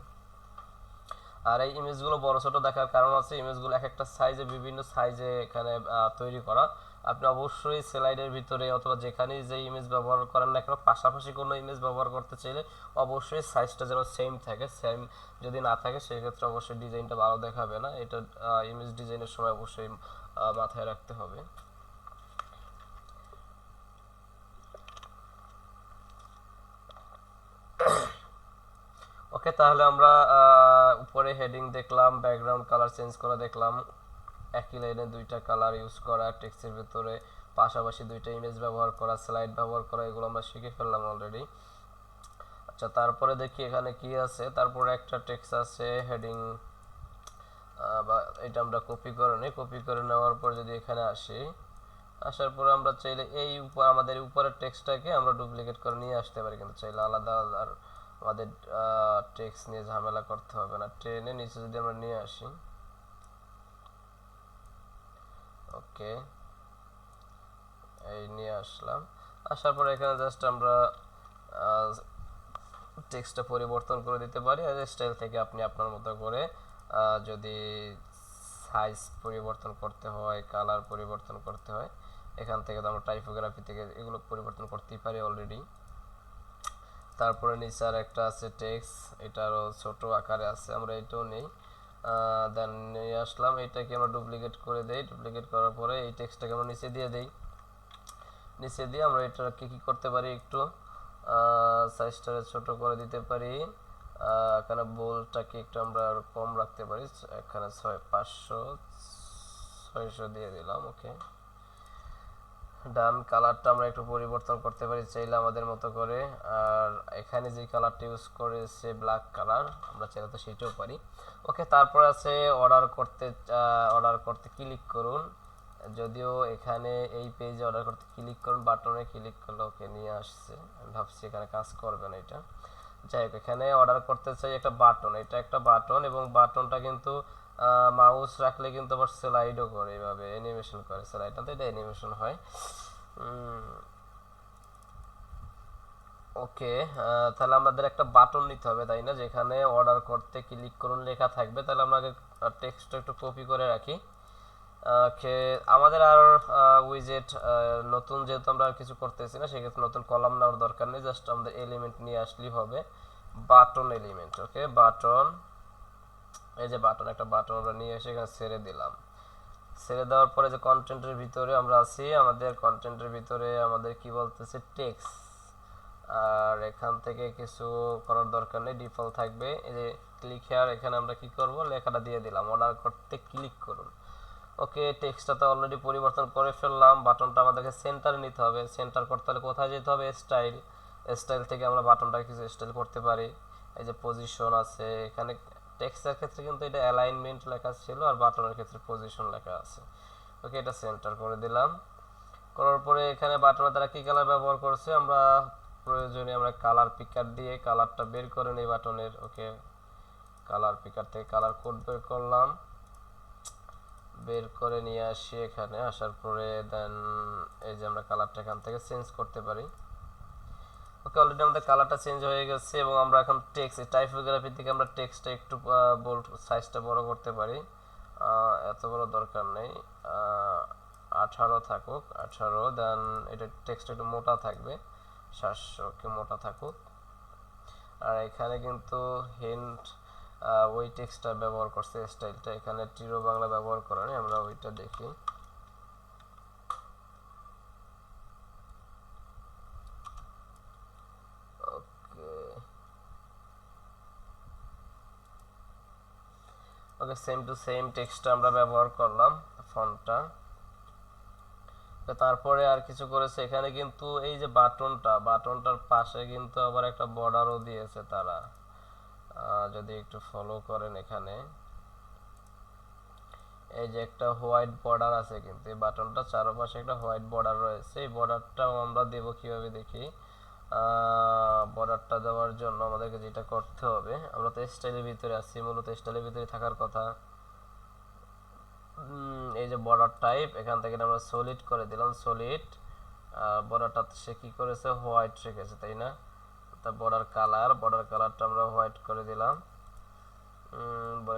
আর এই ইমেজগুলো বড় ছোট দেখার কারণ আছে, ইমেজগুলো এক একটা সাইজে বিভিন্ন সাইজে এখানে তৈরি করা। আপনি অবশ্যই স্লাইডের ভিতরে অথবা যেখানেই যে ইমেজ ব্যবহার করেন না কেন, পাশাপাশি কোনো ইমেজ ব্যবহার করতে চাইলে অবশ্যই সাইজটা যেন সেম থাকে। সেম যদি না থাকে সেক্ষেত্রে অবশ্যই ডিজাইনটা ভালো দেখাবে না। এটা ইমেজ ডিজাইনের সময় অবশ্যই মাথায় রাখতে হবে। ওকে, তাহলে আমরা উপরে হেডিং দেখলাম, ব্যাকগ্রাউন্ড কালার চেঞ্জ করা দেখলাম, একই লাইনে দুইটা কালার ইউজ করা, টেক্সটের ভিতরে পাশাপাশি দুইটা ইমেজ ব্যবহার করা, স্লাইড ব্যবহার করা, এগুলো আমরা শিখে ফেললাম অলরেডি। আচ্ছা, তারপরে দেখি এখানে কি আছে। তারপরে একটা টেক্সট আছে হেডিং, বা এটা আমরা কপি করে নিই। কপি করে নেওয়ার পর যদি এখানে আসি, আসার পরে আমরা চাইলে এই উপর আমাদের উপরের টেক্সটটাকে আমরা ডুপ্লিকেট করে নিয়ে আসতে পারি, কিন্তু চাইলে আলাদা আলাদা আমাদের টেক্সট নিয়ে ঝামেলা করতে হবে না। টেনে নিচে যদি আমরা নিয়ে আসি, ওকে এই নিয়ে আসলাম। আসার পরে এখানে জাস্ট আমরা টেক্সটটা পরিবর্তন করে দিতে পারি। আর স্টাইল থেকে আপনি আপনার মতো করে যদি সাইজ পরিবর্তন করতে হয়, কালার পরিবর্তন করতে হয়, এখান থেকে তো আমরা টাইপোগ্রাফি থেকে এগুলো পরিবর্তন করতেই পারি অলরেডি। তারপরে নিচে আর একটা আছে টেক্সট, এটারও ছোট আকারে আছে, আমরা এটাও নেই। দেন নিয়ে আসলাম, এটাকে আমরা ডুপ্লিকেট করে দেই। ডুপ্লিকেট করার পরে এই টেক্সটটাকে আমরা নিচে দিয়ে দেই। নিচে দিয়ে আমরা এটাকে কি করতে পারি, একটু সাইজটা ছোট করে দিতে পারি। এখানে বোল্ডটাকে একটু আমরা কম রাখতে পারি, এখানে 600 দিয়ে দিলাম। ওকে ডান। কালারটা আমরা একটু পরিবর্তন করতে পারি চাইলে আমাদের মতো করে। আর এখানে যে কালারটা ইউজ করেছে ব্ল্যাক কালার, আমরা চাইলে তো সেটাও পারি। ওকে, তারপর আছে অর্ডার করতে ক্লিক করুন। যদিও এখানে এই পেজে অর্ডার করতে ক্লিক করুন, বাটনে ক্লিক করলে ওকে নিয়ে আসছে, আমি ভাবছি এখানে কাজ করবে না এটা। যাই হোক, এখানে অর্ডার করতে চাই একটা বাটন, এটা একটা বাটন, এবং বাটনটা কিন্তু মাউস রাখলে কিন্তু আবার স্লাইডও করে, এইভাবে অ্যানিমেশন করে। স্লাইডটা তো এটা অ্যানিমেশন হয়। ওকে, তাহলে আমাদের একটা বাটন নিতে হবে, তাই না, যেখানে অর্ডার করতে ক্লিক করুন লেখা থাকবে। তাহলে আমরা আগে টেক্সটটা একটু কপি করে রাখি। আমাদের আর উইজেট নতুন যেহেতু আমরা আর কিছু করতেছি না, সেক্ষেত্রে নতুন কলাম নেওয়ার দরকার নেই, জাস্ট আমাদের এলিমেন্ট নিয়ে আসলেই হবে। বাটন এলিমেন্ট, ওকে বাটন, এই যে বাটন, একটা বাটন আমরা নিয়ে এসে এখানে ছেড়ে দিলাম। ছেড়ে দেওয়ার পরে যে কন্টেন্টের ভিতরে আমরা আছি, আমাদের কন্টেন্টের ভিতরে আমাদের কি বলতেছে টেক্সট, আর এখান থেকে কিছু করার দরকার নেই, ডিফল্ট থাকবে। এই যে ক্লিক হেয়ার, এখানে আমরা কি করব, লেখাটা দিয়ে দিলাম, অর্ডার করতে ক্লিক করুন। ওকে, টেক্সটটা তো অলরেডি পরিবর্তন করে ফেললাম। বাটনটা আমাদেরকে সেন্টারে নিতে হবে। সেন্টার করতে হলে কোথায় যেতে হবে, স্টাইল, স্টাইল থেকে আমরা বাটনটা কিছু স্টাইল করতে পারি। এই যে পজিশন আছে এখানে, টেক্সটের ক্ষেত্রে কিন্তু এটা অ্যালাইনমেন্ট লেখা ছিল, আর বাটনের ক্ষেত্রে পজিশন লেখা আছে। ওকে, এটা সেন্টার করে দিলাম। করার পরে এখানে বাটনে তারা কি কালার ব্যবহার করছে, আমরা প্রয়োজনে আমরা কালার পিকার দিয়ে কালারটা বের করে নেই বাটনের। ওকে, কালার পিকার থেকে কালার কোড বের করলাম, বের করে নিয়ে আসি এখানে। আসার পরে দেন এই যে আমরা কালারটা এখান থেকে চেঞ্জ করতে পারি। ওকে, অলরেডি আমাদের কালারটা চেঞ্জ হয়ে গেছে, এবং আমরা এখন টেক্সট টাইপোগ্রাফি থেকে আমরা টেক্সটটা একটু বোল্ড সাইজটা বড় করতে পারি। এত বড় দরকার নেই, 18 থাকুক, 18। দেন এটা টেক্সট একটু মোটা থাকবে, 700, ওকে মোটা থাকুক। আর এখানে কিন্তু হিন্ট ওই টেক্সটটা ব্যবহার করছে, স্টাইলটা এখানে টিরো বাংলা ব্যবহার করা নেই, আমরা ওইটা দেখি। ওকে ওকে, সেম টু সেম টেক্সটটা আমরা ব্যবহার করলাম, ফন্টটা। তারপরে আর কিছু করেছে এখানে, কিন্তু এই যে বাটনটার পাশে কিন্তু আবার একটা বর্ডারও দিয়েছে তারা। যদি একটু ফলো করেন এখানে, এই যে একটা হোয়াইট বর্ডার আছে, কিন্তু এই বাটনটা চারপাশে একটা হোয়াইট বর্ডার রয়েছে। এই বর্ডারটাও আমরা দেব কিভাবে দেখি। বর্ডারটা দেওয়ার জন্য আমাদেরকে যেটা করতে হবে, আমরা তো স্টাইলের ভিতরে আছি, মূলত স্টাইলের ভিতরে থাকার কথা। এই যে বর্ডার টাইপ, এখান থেকে আমরা সলিড করে দিলাম, সলিড। বর্ডারটা সে কি করেছে, হোয়াইট রেখেছে, তাই না? তা বর্ডার কালারটা আমরা হোয়াইট করে দিলাম।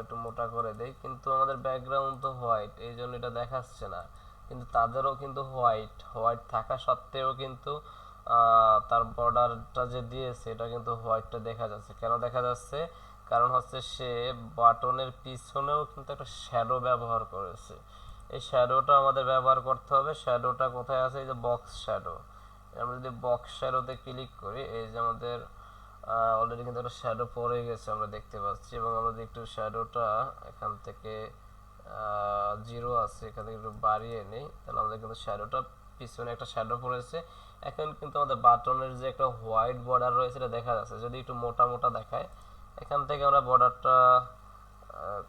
একটু মোটা করে দেই, কিন্তু আমাদের ব্যাকগ্রাউন্ড তো হোয়াইট, এই জন্য এটা দেখাচ্ছে না। কিন্তু তাদেরও কিন্তু হোয়াইট থাকা সত্ত্বেও কিন্তু তার বর্ডারটা যে দিয়েছে এটা কিন্তু হোয়াইটটা দেখা যাচ্ছে। কেন দেখা যাচ্ছে? কারণ হচ্ছে সে বাটনের পিছনেও কিন্তু একটা শ্যাডো ব্যবহার করেছে। এই শ্যাডোটা আমাদের ব্যবহার করতে হবে। শ্যাডোটা কোথায় আছে? এই যে বক্স শ্যাডো। আমরা যদি বক্স শ্যাডোতে ক্লিক করি, এই যে আমাদের অলরেডি কিন্তু একটা শ্যাডো পড়ে গেছে আমরা দেখতে পাচ্ছি। এবং আমরা যদি একটু শ্যাডোটা এখান থেকে 0 আছে, এখান থেকে একটু বাড়িয়ে নেই, তাহলে আমাদের কিন্তু শ্যাডোটা, পিছনে একটা শ্যাডো পড়েছে। এখন কিন্তু আমাদের বাটনের যে একটা হোয়াইট বর্ডার রয়েছে এটা দেখা যাচ্ছে। যদি একটু মোটা মোটা দেখায়, এখান থেকে আমরা বর্ডারটা,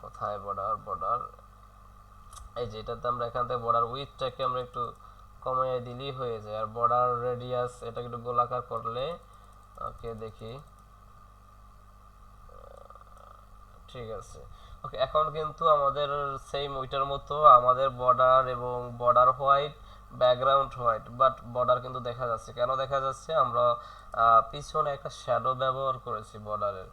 কোথায় বর্ডার, এই যে এটাতে আমরা এখান থেকে বর্ডার উইথটাকে আমরা একটু কমিয়ে দিলেই হয়ে যায়। আর বর্ডার রেডিয়াস এটা একটু গোলাকার করলে, ওকে দেখি, ঠিক আছে। ওকে, এখন কিন্তু আমাদের সেম ওইটার মতো আমাদের বর্ডার এবং border white, background white, but border কিন্তু দেখা যাচ্ছে। কেন দেখা যাচ্ছে? আমরা পিছনে একটা শ্যাডো ব্যবহার করেছি বর্ডারের।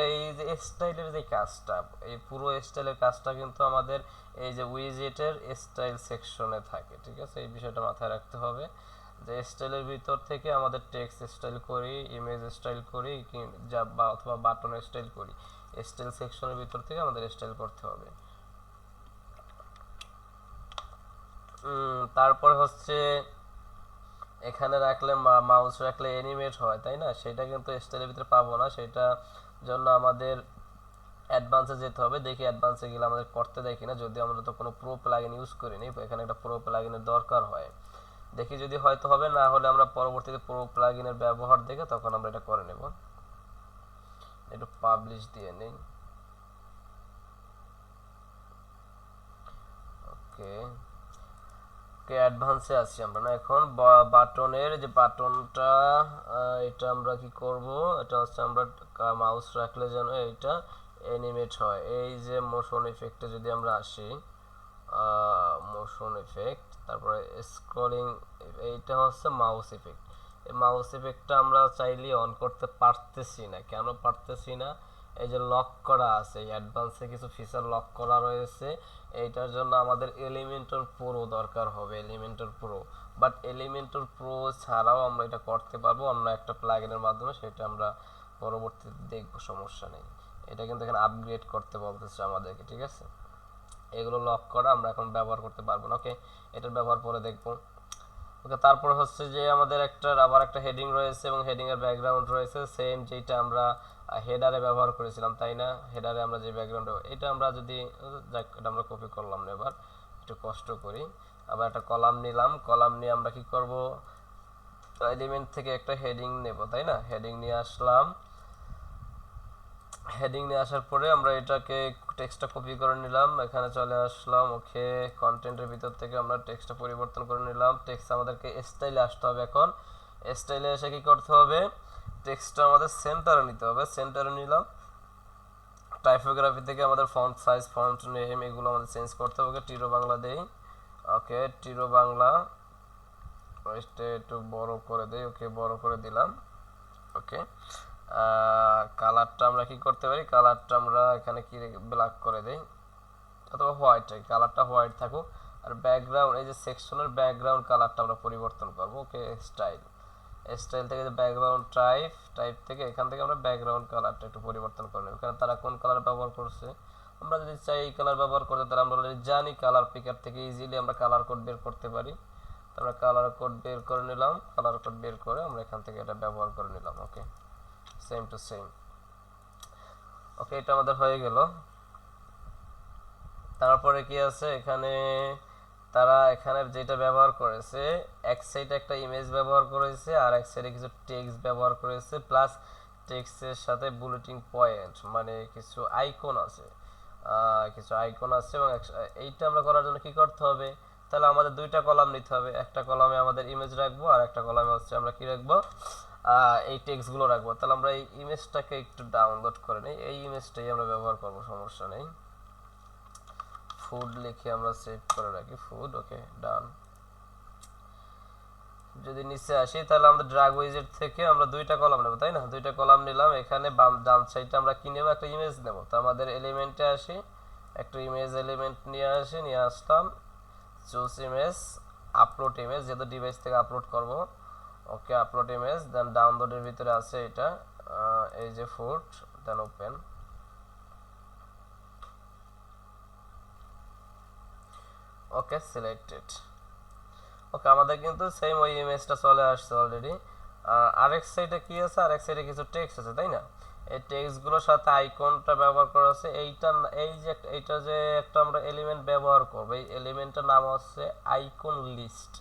এই যে স্টাইলের যে কাজটা, এই পুরো স্টাইলের কাজটা কিন্তু আমাদের এই যে উইজেটের স্টাইল সেকশনে থাকে, ঠিক আছে? এই বিষয়টা মাথায় রাখতে হবে যে স্টাইলের ভিতর থেকে আমাদের টেক্সট স্টাইল করি, ইমেজ স্টাইল করি, যা বা অথবা বাটন স্টাইল করি, স্টাইল সেকশনের ভিতর থেকে আমাদের স্টাইল করতে হবে। তারপর হচ্ছে এখানে রাখলে, মাউস রাখলে অ্যানিমেট হয়, তাই না? সেটা কিন্তু স্টাইলের ভিতরে পাবো না, সেটা জন্য আমাদের অ্যাডভান্সে যেতে হবে। দেখি অ্যাডভান্সে গেলে আমাদের করতে দেয় কিনা। যদি আমরা তো কোনো প্রো প্লাগইন ইউজ করিনি, এখানে একটা প্রো প্লাগইনের দরকার হয়। দেখি যদি হয়তো হবে, না হলে আমরা পরবর্তীতে প্রো প্লাগইনের ব্যবহার দেখে তখন আমরা এটা করে নেব। একটু পাবলিশ দিয়ে নেই। ওকে ওকে, অ্যাডভান্সে আছি আমরা না এখন। বাটনের যে বাটনটা, এটা আমরা কি করব, এটা হচ্ছে আমরা মাউস রাখলে যেন এটা অ্যানিমেট হয়। এই যে মোশন ইফেক্টে যদি আমরা আসি, মোশন ইফেক্ট, তারপরে স্ক্রলিং, এইটা হচ্ছে মাউস ইফেক্ট। এই মাউস ইফেক্টটা আমরা চাইলে অন করতে পারতেছি না। কেন পারতেছি না? এই যে লক করা আছে, অ্যাডভান্সে কিছু ফিচার লক করা রয়েছে, এইটার জন্য আমাদের এলিমেন্টর প্রো দরকার হবে, Elementor pro. But Elementor pro ছাড়াও আমরা এটা করতে পারবো অন্য একটা প্লাগইনের মাধ্যমে, সেটা আমরা পরবর্তীতে দেখব, সমস্যা নেই। এটা কিন্তু এখানে আপগ্রেড করতে বলতেছে আমাদেরকে, ঠিক আছে। এগুলো লক করা আমরা এখন ব্যবহার করতে পারবো না, ওকে, এটার ব্যবহার পরে দেখবো। ওকে, তারপর হচ্ছে যে আমাদের আবার একটা হেডিং রয়েছে এবং হেডিং এর ব্যাকগ্রাউন্ড রয়েছে সেম যেটা আমরা হেডারে ব্যবহার করেছিলাম, তাই না? হেডারে আমরা যে ব্যাকগ্রাউন্ড, এটা আমরা যদি যাক, এটা আমরা কপি করলাম না, এবার একটু কষ্ট করি। আবার একটা কলাম নিলাম, কলাম নিয়ে আমরা কি করব, এলিমেন্ট থেকে একটা হেডিং নেব, তাই না? হেডিং নিয়ে আসলাম, হেডিং নিয়ে আসার পরে আমরা এটাকে টেক্সটটা কপি করে নিলাম, এখানে চলে আসলাম। ওকে, কন্টেন্টের ভিতর থেকে আমরা টেক্সটটা পরিবর্তন করে নিলাম। টেক্সট আমাদেরকে স্টাইলে আসতে হবে, এখন স্টাইলে এসে কি করতে হবে, টেক্সটটা আমাদের সেন্টারে নিতে হবে, সেন্টারে নিলাম। টাইপোগ্রাফি থেকে আমাদের ফন্ট সাইজ, ফন্ট নেম এগুলো আমাদের চেঞ্জ করতে হবে। টিরো বাংলা দেই, ওকে, টিরো বাংলা, একটু বড় করে দেই, ওকে, বড় করে দিলাম। ওকে, কালারটা আমরা কি করতে পারি, কালারটা আমরা এখানে কি ব্ল্যাক করে দেই অথবা হোয়াইট, কালারটা হোয়াইট থাকুক। আর ব্যাকগ্রাউন্ড, এই যে সেকশনের ব্যাকগ্রাউন্ড কালারটা আমরা পরিবর্তন করব। ওকে, স্টাইল, স্টাইল থেকে যে ব্যাকগ্রাউন্ড টাইপ, টাইপ থেকে এখান থেকে আমরা ব্যাকগ্রাউন্ড কালারটা একটু পরিবর্তন করে নেব। এখানে তারা কোন কালার ব্যবহার করছে, আমরা যদি চাই এই কালার ব্যবহার করতে, তাহলে আমরা অলরেডি জানি কালার পিকার থেকে ইজিলি আমরা কালার কোড বের করতে পারি। আমরা কালার কোড বের করে নিলাম, কালার কোড বের করে আমরা এখান থেকে এটা ব্যবহার করে নিলাম। ওকে, সেম টু সেম। ওকে, এটা আমাদের হয়ে গেল। তারপরে কি আছে এখানে, তারা এখানে যেটা ব্যবহার করেছে, এক সাইডে একটা ইমেজ ব্যবহার করেছে আর এক সাইডে কিছু টেক্সট ব্যবহার করেছে, প্লাস টেক্সটের সাথে বুলেটিং পয়েন্ট মানে কিছু আইকন আছে, কিছু আইকন আছে। এবং এইটা আমরা করার জন্য কি করতে হবে, তাহলে আমাদের দুইটা কলাম নিতে হবে, একটা কলামে আমাদের ইমেজ রাখবো আর একটা কলামে হচ্ছে আমরা কি রাখবো, এই টেক্সটগুলো রাখবো। তাহলে আমরা এই ইমেজটাকে একটু ডাউনলোড করে নিই, এই ইমেজটাই আমরা ব্যবহার করব, সমস্যা নেই। ফুড লিখে আমরা সেভ করে রাখি, ফুড। ওকে, ডান। যদি নিচে আসি, তাহলে আমাদের ড্র্যাগ উইজেট থেকে আমরা দুইটা কলাম নেব, তাই না? দুইটা কলাম নিলাম, এখানে বাম ডান সাইডে আমরা কি নেব, একটা ইমেজ নেব। তো আমাদের এলিমেন্টে আসি, একটা ইমেজ এলিমেন্ট নিয়ে আসি, নিয়ে আসলাম, চুজ ইমেজ, আপলোড ইমেজ, যেহেতু ডিভাইস থেকে আপলোড করব। ওকে, আপলোড ইমেজ, দেন ডাউনলোডের ভিতরে আছে এটা, এই যে ফুড, দেন ওপেন। ওকে, সিলেক্টেড। ওকে, আমাদের কিন্তু সেম ওই ইমেজটা চলে আসছে অলরেডি। আরেক সাইডে কি আছে, আরেক সাইডে কিছু টেক্সট আছে, তাই না? এই টেক্সটগুলোর সাথে আইকনটা ব্যবহার করা আছে। এইটা, এই যে এইটা যে একটা আমরা এলিমেন্ট ব্যবহার করব, এই এলিমেন্টের নাম হচ্ছে আইকন লিস্ট।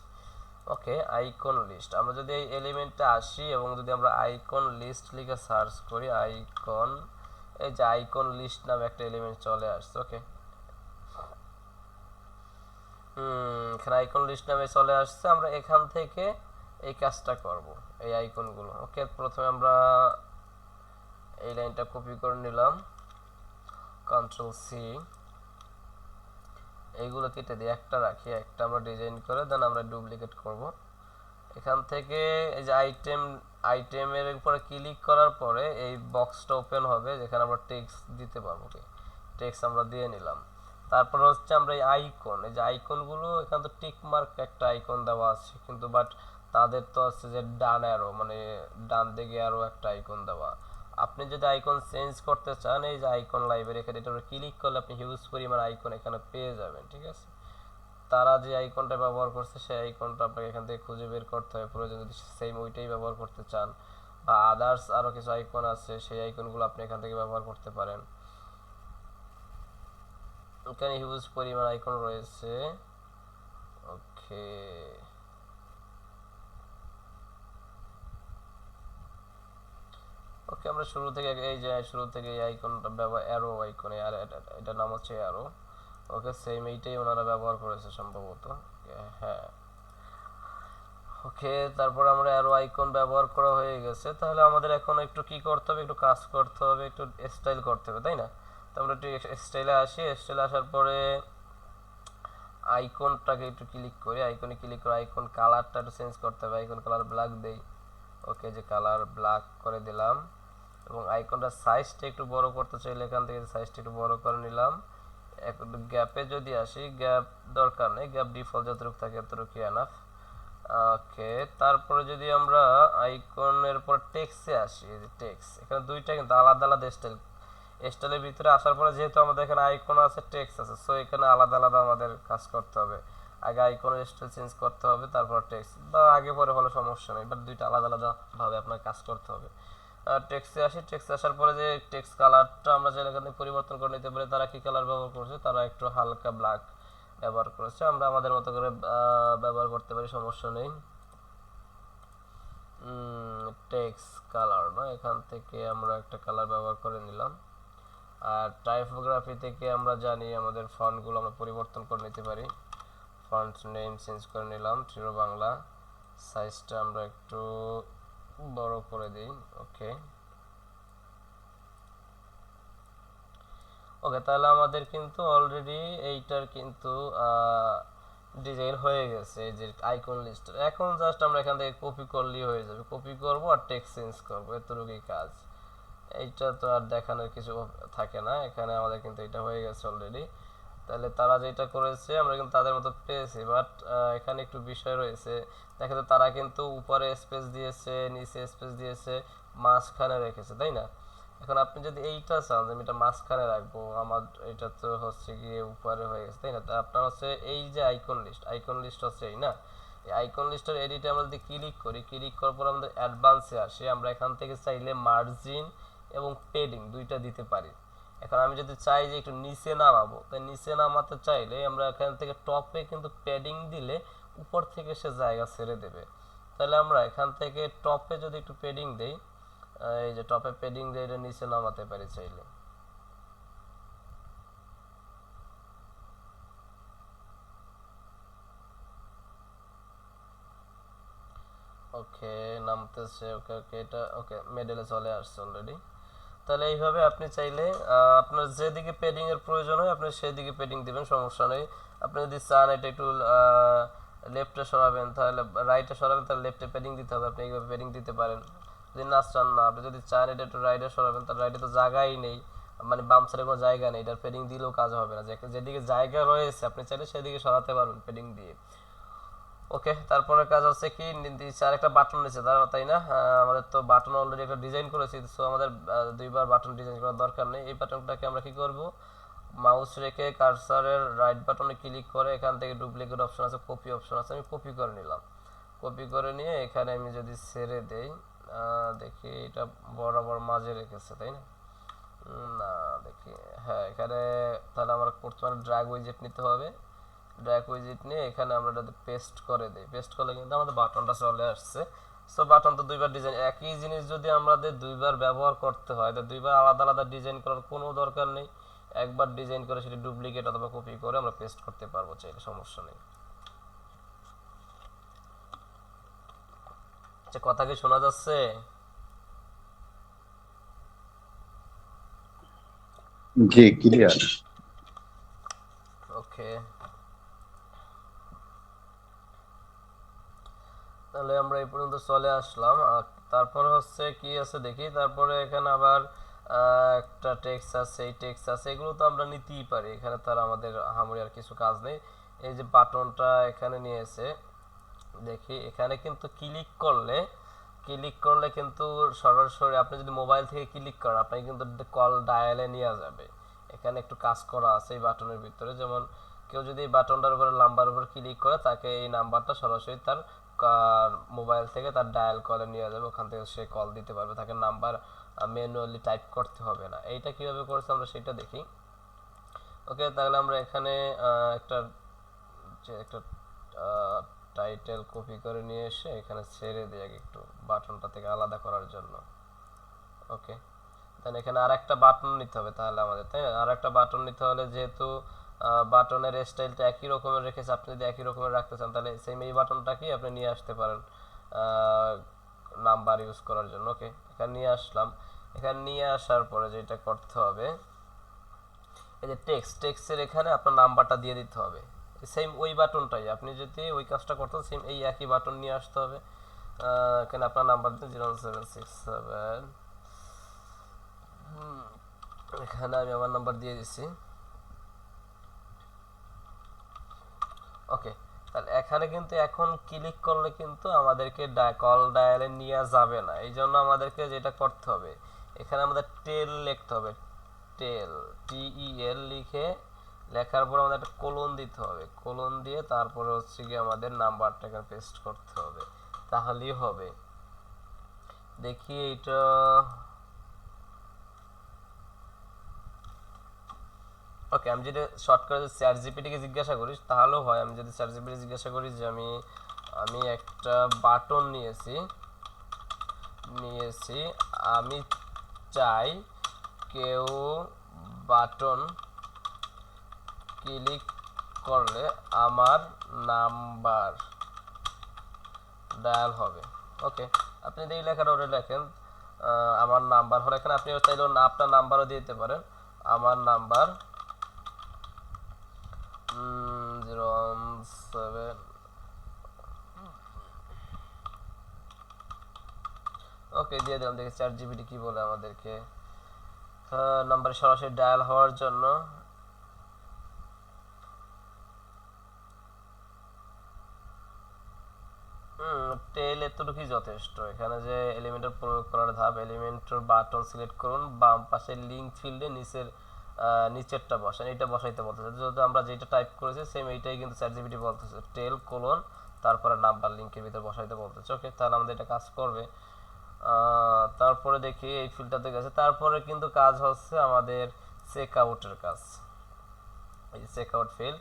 ওকে, আইকন লিস্ট। আমরা যদি এই এলিমেন্টে আসি এবং যদি আমরা আইকন লিস্ট লিখে সার্চ করি, আইকন, এই যে আইকন লিস্ট নামে একটা এলিমেন্ট চলে আসছে। ওকে, এখানে আইকন লিস্ট নামে চলে আসছে। আমরা এখান থেকে এই কাজটা করব, এই আইকনগুলো। ওকে, প্রথমে আমরা এই লাইনটা কপি করে নিলাম, কন্ট্রোল সি, এইগুলো কেটে দিই, একটা রাখি, একটা আমরা ডিজাইন করে দেন আমরা ডুপ্লিকেট করব। এখান থেকে এই যে আইটেমের উপরে ক্লিক করার পরে এই বক্সটা ওপেন হবে, যেখানে আমরা টেক্সট দিতে পারবো। টেক্সট আমরা দিয়ে নিলাম। তারপর হচ্ছে আমরা এই আইকন, এই যে আইকনগুলো, এখানে তো টিক মার্ক একটা আইকন দেওয়া আছে, কিন্তু বাট তাদের তো আছে যে ডান অ্যারো, মানে ডান দিকে আরো একটা আইকন দেওয়া। আপনি যদি আইকন চেঞ্জ করতে চান, এই যে আইকন লাইব্রেরি, এখানে এটা ক্লিক করলে আপনি হিউজ পরিমাণ আইকন এখানে পেয়ে যাবেন, ঠিক আছে। তারা যে আইকনটা ব্যবহার করছে সেই আইকনটা আপনাকে এখান থেকে খুঁজে বের করতে হবে, প্রয়োজন যদি সেম ওইটাই ব্যবহার করতে চান, বা আদার্স আরো কিছু আইকন আছে, সেই আইকনগুলো আপনি এখান থেকে ব্যবহার করতে পারেন। এখানে হিউজ পরিমাণ আইকন রয়েছে। ওকে, ওকে, আমরা শুরু থেকে এই যে শুরু থেকে এই আইকনটা ব্যবহার, অ্যারো আইকন, আর এটা নাম হচ্ছে অ্যারো। ওকে, সেম এইটাই ওনারা ব্যবহার করেছে সম্ভবত, হ্যাঁ। ওকে, তারপর আমরা অ্যারো আইকন ব্যবহার করা হয়ে গেছে। তাহলে আমাদের এখন একটু কি করতে হবে, একটু কাজ করতে হবে, একটু স্টাইল করতে হবে, তাই না? তো আমরা একটু স্টাইলে আসি, স্টাইলে আসার পরে আইকনটাকে একটু ক্লিক করি, আইকনে ক্লিক করে আইকন কালারটা একটু চেঞ্জ করতে হবে, আইকন কালার ব্ল্যাক দেই। ওকে, যে কালার ব্ল্যাক করে দিলাম। এবং আইকনটার সাইজটা একটু বড় করতে চাইলে এখান থেকে সাইজটা একটু বড় করে নিলাম। গ্যাপে যদি আসি, গ্যাপ দরকার নেই, গ্যাপ ডিফল্ট যতটুকু থাকে ততটুকু এনাফ। ওকে, তারপরে যদি আমরা আইকনের পর টেক্সটে আসি, এই যে টেক্সট, এখানে দুইটা কিন্তু আলাদা আলাদা স্টাইল। স্টাইলের ভিতরে আসার পরে যেহেতু আমাদের এখানে আইকন আছে, টেক্সট আছে, সো এখানে আলাদা আলাদা আমাদের কাজ করতে হবে। আগে আইকনের স্টাইল চেঞ্জ করতে হবে, তারপর টেক্সট, বা আগে পরে হলে সমস্যা নেই, বাট দুইটা আলাদা আলাদা ভাবে আপনার কাজ করতে হবে। টেক্সটে আসি, টেক্সটে আসার পরে যে টেক্সট কালারটা আমরা চাইলে এখানে পরিবর্তন করে নিতে পারি। তারা কি কালার ব্যবহার করছে? তারা একটু হালকা ব্ল্যাক ব্যবহার করেছে, আমরা আমাদের মতো করে ব্যবহার করতে পারি, সমস্যা নেই। টেক্সট কালার না, এখান থেকে আমরা একটা কালার ব্যবহার করে নিলাম। আর টাইপোগ্রাফি থেকে আমরা জানি আমাদের ফন্টগুলো আমরা পরিবর্তন করে নিতে পারি। ফন্ট নেম চেঞ্জ করে নিলাম, চিরো বাংলা। সাইজটা আমরা একটু বড় করে দিই। ওকে ওকে, তাহলে আমাদের কিন্তু অলরেডি এইটার কিন্তু ডিজাইন হয়ে গেছে, এই যে আইকন লিস্ট। এখন জাস্ট আমরা এখান থেকে কপি করলেই হয়ে যাবে, কপি করব আর টেক্সট চেঞ্জ করব, এতটুকুই কাজ। এইটা তো আর দেখানোর কিছু থাকে না, এখানে আমাদের কিন্তু এটা হয়ে গেছে অলরেডি। তাহলে তারা যেটা করেছে আমরা কিন্তু তাদের মতো পেয়েছি, বাট এখানে একটু বিষয় রয়েছে। দেখা যায় তারা কিন্তু উপরে স্পেস দিয়েছে, নিচে স্পেস দিয়েছে, মাঝখানে রেখেছে, তাই না? এখন আপনি যদি এইটা চান যে আমি এটা মাঝখানে রাখবো, আমার এটা তো হচ্ছে গিয়ে উপরে হয়ে গেছে, তাই না? তা আপনার হচ্ছে এই যে আইকন লিস্ট হচ্ছে এই না, এই আইকন লিস্টের এডিটে আমরা যদি ক্লিক করি, ক্লিক করার পর আমাদের অ্যাডভান্সে আসে, আমরা এখান থেকে চাইলে মার্জিন এবং পেডিং দুইটা দিতে পারি। এখন আমি যদি চাই যে একটু নিচে নামাবো, তাই নিচে নামাতে চাইলে আমরা এখান থেকে টপে কিন্তু প্যাডিং দিলে উপর থেকে সে জায়গা ছেড়ে দেবে। তাহলে আমরা এখান থেকে টপে যদি একটু প্যাডিং দেই, এই যে টপে প্যাডিং দিয়ে এটা নিচে নামাতে পারি চাইলে। ওকে, নামতেছে। ওকে ওকে, এটা ওকে মিডলে চলে আসছে অলরেডি। তাহলে এইভাবে আপনি চাইলে আপনার যেদিকে প্যাডিং এর প্রয়োজন হয় আপনি সেদিকে প্যাডিং দিবেন, সমস্যা নেই। আপনি যদি চান এটা একটু লেফটে সরাবেন, তাহলে রাইটে সরাবেন, তাহলে লেফটে প্যাডিং দিতে হবে, আপনি এইভাবে প্যাডিং দিতে পারেন। যদি না চান, না আপনি যদি চান এটা একটু রাইটে সরাবেন, তাহলে রাইটে তো জায়গাই নেই, মানে বাম সাইডে কোনো জায়গা নেই, এটার প্যাডিং দিলেও কাজ হবে না। যেদিকে জায়গা রয়েছে আপনি চাইলে সেদিকে সরাতে পারবেন প্যাডিং দিয়ে। ওকে, তারপরে কাজ হচ্ছে কি, আর একটা বাটন নিচে দাঁড়ানো, তাই না? আমাদের তো বাটন অলরেডি একটা ডিজাইন করেছি, সো আমাদের দুইবার বাটন ডিজাইন করার দরকার নেই। এই বাটনটাকে আমরা কি করব, মাউস রেখে কার্সারের রাইট বাটনে ক্লিক করে এখান থেকে ডুপ্লিকেট অপশন আছে, কপি অপশন আছে, আমি কপি করে নিলাম। কপি করে নিয়ে এখানে আমি যদি ছেড়ে দেই, দেখি এটা বরাবর মাঝে রেখেছে, তাই না? না, দেখি, হ্যাঁ এখানে। তাহলে আমার করতে মানে ড্র্যাগ উইজেট নিতে হবে। ড্র্যাগ উইজেট নিয়ে এখানে আমরা যদি পেস্ট করে দেই, পেস্ট করলে কিন্তু আমাদের বাটনটা চলে আসছে। সো বাটন তো দুইবার ডিজাইন, একই জিনিস যদি আমাদের দুইবার ব্যবহার করতে হয়, তো দুইবার আলাদা আলাদা ডিজাইন করার কোনো দরকার নেই। একবার ডিজাইন করে সেটি ডুপ্লিকেট অথবা কপি করে আমরা পেস্ট করতে পারবো চাইলে, সমস্যা নেই। আচ্ছা, কথা কি শোনা যাচ্ছে? জি, ক্লিয়ার। ওকে, তাহলে আমরা এই পর্যন্ত চলে আসলাম। তারপর হচ্ছে কি আছে দেখি, তারপরে এখানে আবার একটা টেক্সট আছে, এই টেক্সট আছে, এগুলো তো আমরা নিতেই পারি, এখানে তার আমাদের আহামরি আর কিছু কাজ নেই। এই যে বাটনটা এখানে নিয়েছে, দেখি এখানে কিন্তু ক্লিক করলে কিন্তু সরাসরি আপনি যদি মোবাইল থেকে ক্লিক করেন আপনি কিন্তু কল ডায়ালে নিয়ে যাবে। এখানে একটু কাজ করা আছে এই বাটনের ভিতরে, যেমন কেউ যদি এই বাটনটার উপরে নাম্বার উপর ক্লিক করে তাকে এই নাম্বারটা সরাসরি তার মোবাইল থেকে তার ডায়াল কলে নিয়ে যাবে, ওখান থেকে সে কল দিতে পারবে, তাকে নাম্বার ম্যানুয়ালি টাইপ করতে হবে না। এইটা কিভাবে করেছে আমরা সেটা দেখি। ওকে, তাহলে আমরা এখানে একটা একটা টাইটেল কপি করে নিয়ে এসে এখানে ছেড়ে দিই আগে একটু বাটনটা থেকে আলাদা করার জন্য। ওকে, দেন এখানে আর একটা বাটন নিতে হবে তাহলে আমাদের, তাই না? আর একটা বাটন নিতে হলে যেহেতু বাটনের স্টাইলটা একই রকমের রেখেছে, আপনি যদি একই রকমের রাখতে চান তাহলে সেম এই বাটনটাকেই আপনি নিয়ে আসতে পারেন নাম্বার ইউজ করার জন্য। ওকে, এখানে নিয়ে আসলাম। এখানে নিয়ে আসার পরে যেটা করতে হবে, এই যে টেক্সটের এখানে আপনার নাম্বারটা দিয়ে দিতে হবে, সেম ওই বাটনটাই। আপনি যদি ওই কাজটা করতেন সেম এই একই বাটন নিয়ে আসতে হবে। এখানে আপনার নাম্বার দিন 0767 এখানে আমি আমার নাম্বার দিয়ে দিচ্ছি। ওকে, তাহলে এখানে কিন্তু এখন ক্লিক করলে কিন্তু আমাদেরকে কল ডায়ালে নিয়ে যাবে না, এই জন্য আমাদেরকে যেটা করতে হবে, এখানে আমাদের টেল লিখতে হবে। টেল, TEL লিখে, লেখার পর আমাদের একটা কোলন দিতে হবে, কোলন দিয়ে তারপরে হচ্ছে কি আমাদের নাম্বারটাকে পেস্ট করতে হবে, তাহলেই হবে। দেখি এটা, ওকে, আমি যদি শর্ট করে চ্যাট জিপিটিকে জিজ্ঞাসা করি তাহলেও হয়। আমি যদি চ্যাট জিপিটি জিজ্ঞাসা করি যে আমি আমি একটা বাটন নিয়েছি, আমি চাই কেউ বাটন ক্লিক করলে আমার নাম্বার ডায়াল হবে। ওকে, আপনি যদি এই লেখাটা ওটা লেখেন, আমার নাম্বার হলো, এখানে আপনি চাইলে আপনার নাম্বারও দিতে পারেন। আমার নাম্বার 017। ওকে, দিয়ে দিলাম। দেখি চ্যাট জিপিটি কি বলে আমাদেরকে। নাম্বার সরাসরি ডায়াল হওয়ার জন্য টেল এতটুকুই যথেষ্ট। এখানে যে এলিমেন্টের প্রয়োগ করার ধাপ, এলিমেন্টের বাটন সিলেক্ট করুন, বাম পাশে লিঙ্ক ফিল্ডে নিচেরটা বসান, এটা বসাইতে বলতেছে। যেহেতু আমরা যেটা টাইপ করেছি সেম এইটাই কিন্তু চ্যাটজিপিটি বলতেছে, টেল কোলন তারপরে নাম্বার লিঙ্কের ভিতরে বসাইতে বলতেছে। ওকে, তাহলে আমাদের এটা কাজ করবে। তারপরে দেখি এই ফিল্ডটাতে গেছে, তারপরে কিন্তু কাজ হচ্ছে আমাদের চেক আউটের কাজ। এই check out field,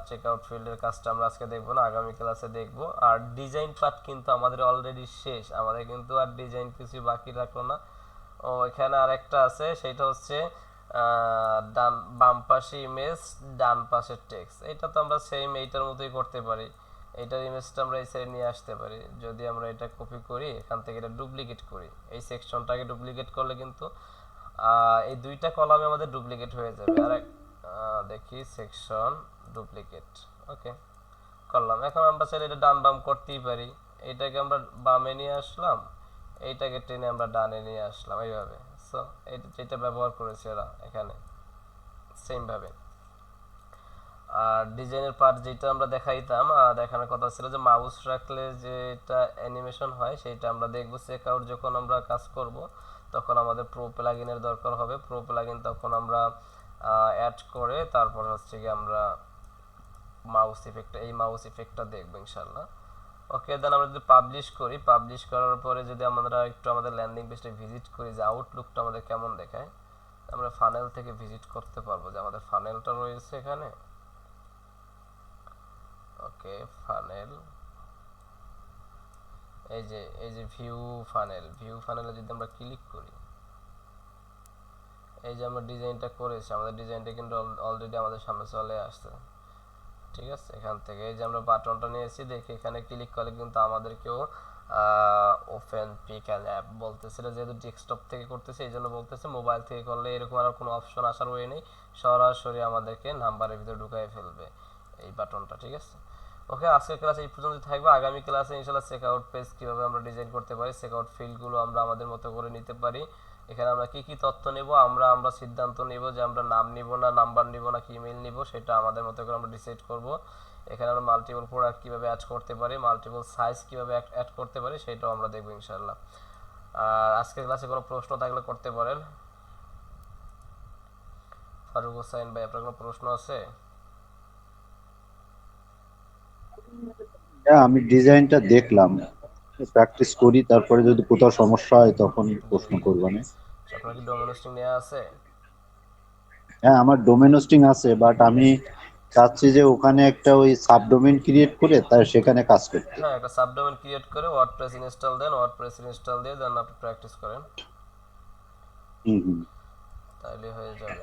check out ফিল্ডের কাজটা আমরা আজকে দেখবো না, আগামী ক্লাসে দেখবো। আর ডিজাইন পার্ট কিন্তু আমাদের অলরেডি শেষ, আমাদের কিন্তু আর ডিজাইন কিছু বাকি রাখলো না। ও এখানে আরেকটা আছে, সেটা হচ্ছে বাম পাশে ইমেজ, ডান পাশে টেক্সট। এটা তো আমরা সেম এইটার মতোই করতে পারি। এইটার ইমেজটা আমরা এই সাইডে নিয়ে আসতে পারি। যদি আমরা এটা কপি করি, এখান থেকে এটা ডুপ্লিকেট করি, এই সেকশনটাকে ডুপ্লিকেট করলে কিন্তু এই দুইটা কলামে আমাদের ডুপ্লিকেট হয়ে যাবে। আর দেখি সেকশন ডুপ্লিকেট, ওকে করলাম। এখন আমরা চাইলে এটা ডান বাম করতেই পারি। এইটাকে আমরা বামে নিয়ে আসলাম, এইটাকে টেনে আমরা ডানে নিয়ে আসলাম, এইভাবে। সো যেটা ব্যবহার করেছি ওরা এখানে সেম ভাবে। আর ডিজাইনের পার্ট যেটা আমরা দেখাইতাম, দেখানোর কথা ছিল যে মাউস রাখলে যেটা অ্যানিমেশন হয় সেটা আমরা দেখবো। চেক আউট যখন আমরা কাজ করব তখন আমাদের প্রো প্লাগইনের দরকার হবে। প্রো প্লাগইন তখন আমরা অ্যাড করে তারপর হচ্ছে কি আমরা মাউস ইফেক্টটা দেখবো ইনশাআল্লাহ। ওকে, দেন আমরা যদি পাবলিশ করি, পাবলিশ করার পরে যদি আমরা একটু আমাদের ল্যান্ডিং পেজটা ভিজিট করি যে আউটলুকটা আমাদের কেমন দেখায়, আমরা ফানেল থেকে ভিজিট করতে পারবো যে আমাদের ফানেলটা রয়েছে এখানে। ওকে, ফানেল, এই যে ভিউ ফানেলে যদি আমরা ক্লিক করি, এই যে আমরা ডিজাইনটা করেছি, আমাদের ডিজাইনটা কিন্তু অলরেডি আমাদের সামনে চলে আসছে। ঠিক আছে, এখান থেকে এই যে আমরা বাটনটা নিয়েছি, দেখি এখানে ক্লিক করলে কিন্তু আমাদেরকেও ওপেন পিক অ্যান্ড অ্যাপ বলতেছিল, যেহেতু ডেস্কটপ থেকে করতেছে এই জন্য বলতেছে। মোবাইল থেকে করলে এরকম আর কোনো অপশন আসার ওয়ে নেই, সরাসরি আমাদেরকে নাম্বারের ভিতরে ঢুকাই ফেলবে এই বাটনটা। ঠিক আছে, ওকে, আজকের ক্লাস এই পর্যন্ত থাকবে। আগামী ক্লাসে ইনশাআল্লাহ চেক আউট পেজ কিভাবে আমরা ডিজাইন করতে পারি, চেক আউট ফিল্ডগুলো আমরা আমাদের মতো করে নিতে পারি, এখানে আমরা কি কি তথ্য নেব, আমরা সিদ্ধান্ত নেব যে আমরা নাম নিব না, নাম্বার নিব না, ইমেল নিব, সেটা আমাদের মতো করে আমরা ডিসাইড করব। এখানে আমরা মাল্টিপল প্রোডাক্ট কিভাবে অ্যাড করতে পারি, মাল্টিপল সাইজ কিভাবে অ্যাড করতে পারি, সেটাও আমরা দেখব ইনশাআল্লাহ। আর আজকের ক্লাসে কোনো প্রশ্ন থাকলে করতে পারেন। ফারুক হোসেন ভাই, আপনার কোনো প্রশ্ন আছে? হ্যাঁ, আমি ডিজাইনটা দেখলাম, প্র্যাকটিস করি, তারপরে যদি কোথাও সমস্যা হয় তখন জি প্রশ্ন জি, করবো না। আপনার কি ডোমেন হোস্টিং নেওয়া আছে? হ্যাঁ, আমার ডোমেন হোস্টিং আছে, বাট আমি চাচ্ছি যে ওখানে একটা ওই সাবডোমেন ক্রিয়েট করে তার সেখানে কাজ করতে। হ্যাঁ, একটা সাবডোমেন ক্রিয়েট করে ওয়ার্ডপ্রেস ইনস্টল দেন, ওয়ার্ডপ্রেস ইনস্টল দিয়ে দেন আপনি প্র্যাকটিস করেন, হুম হুম। তাহলে হয়ে যাবে।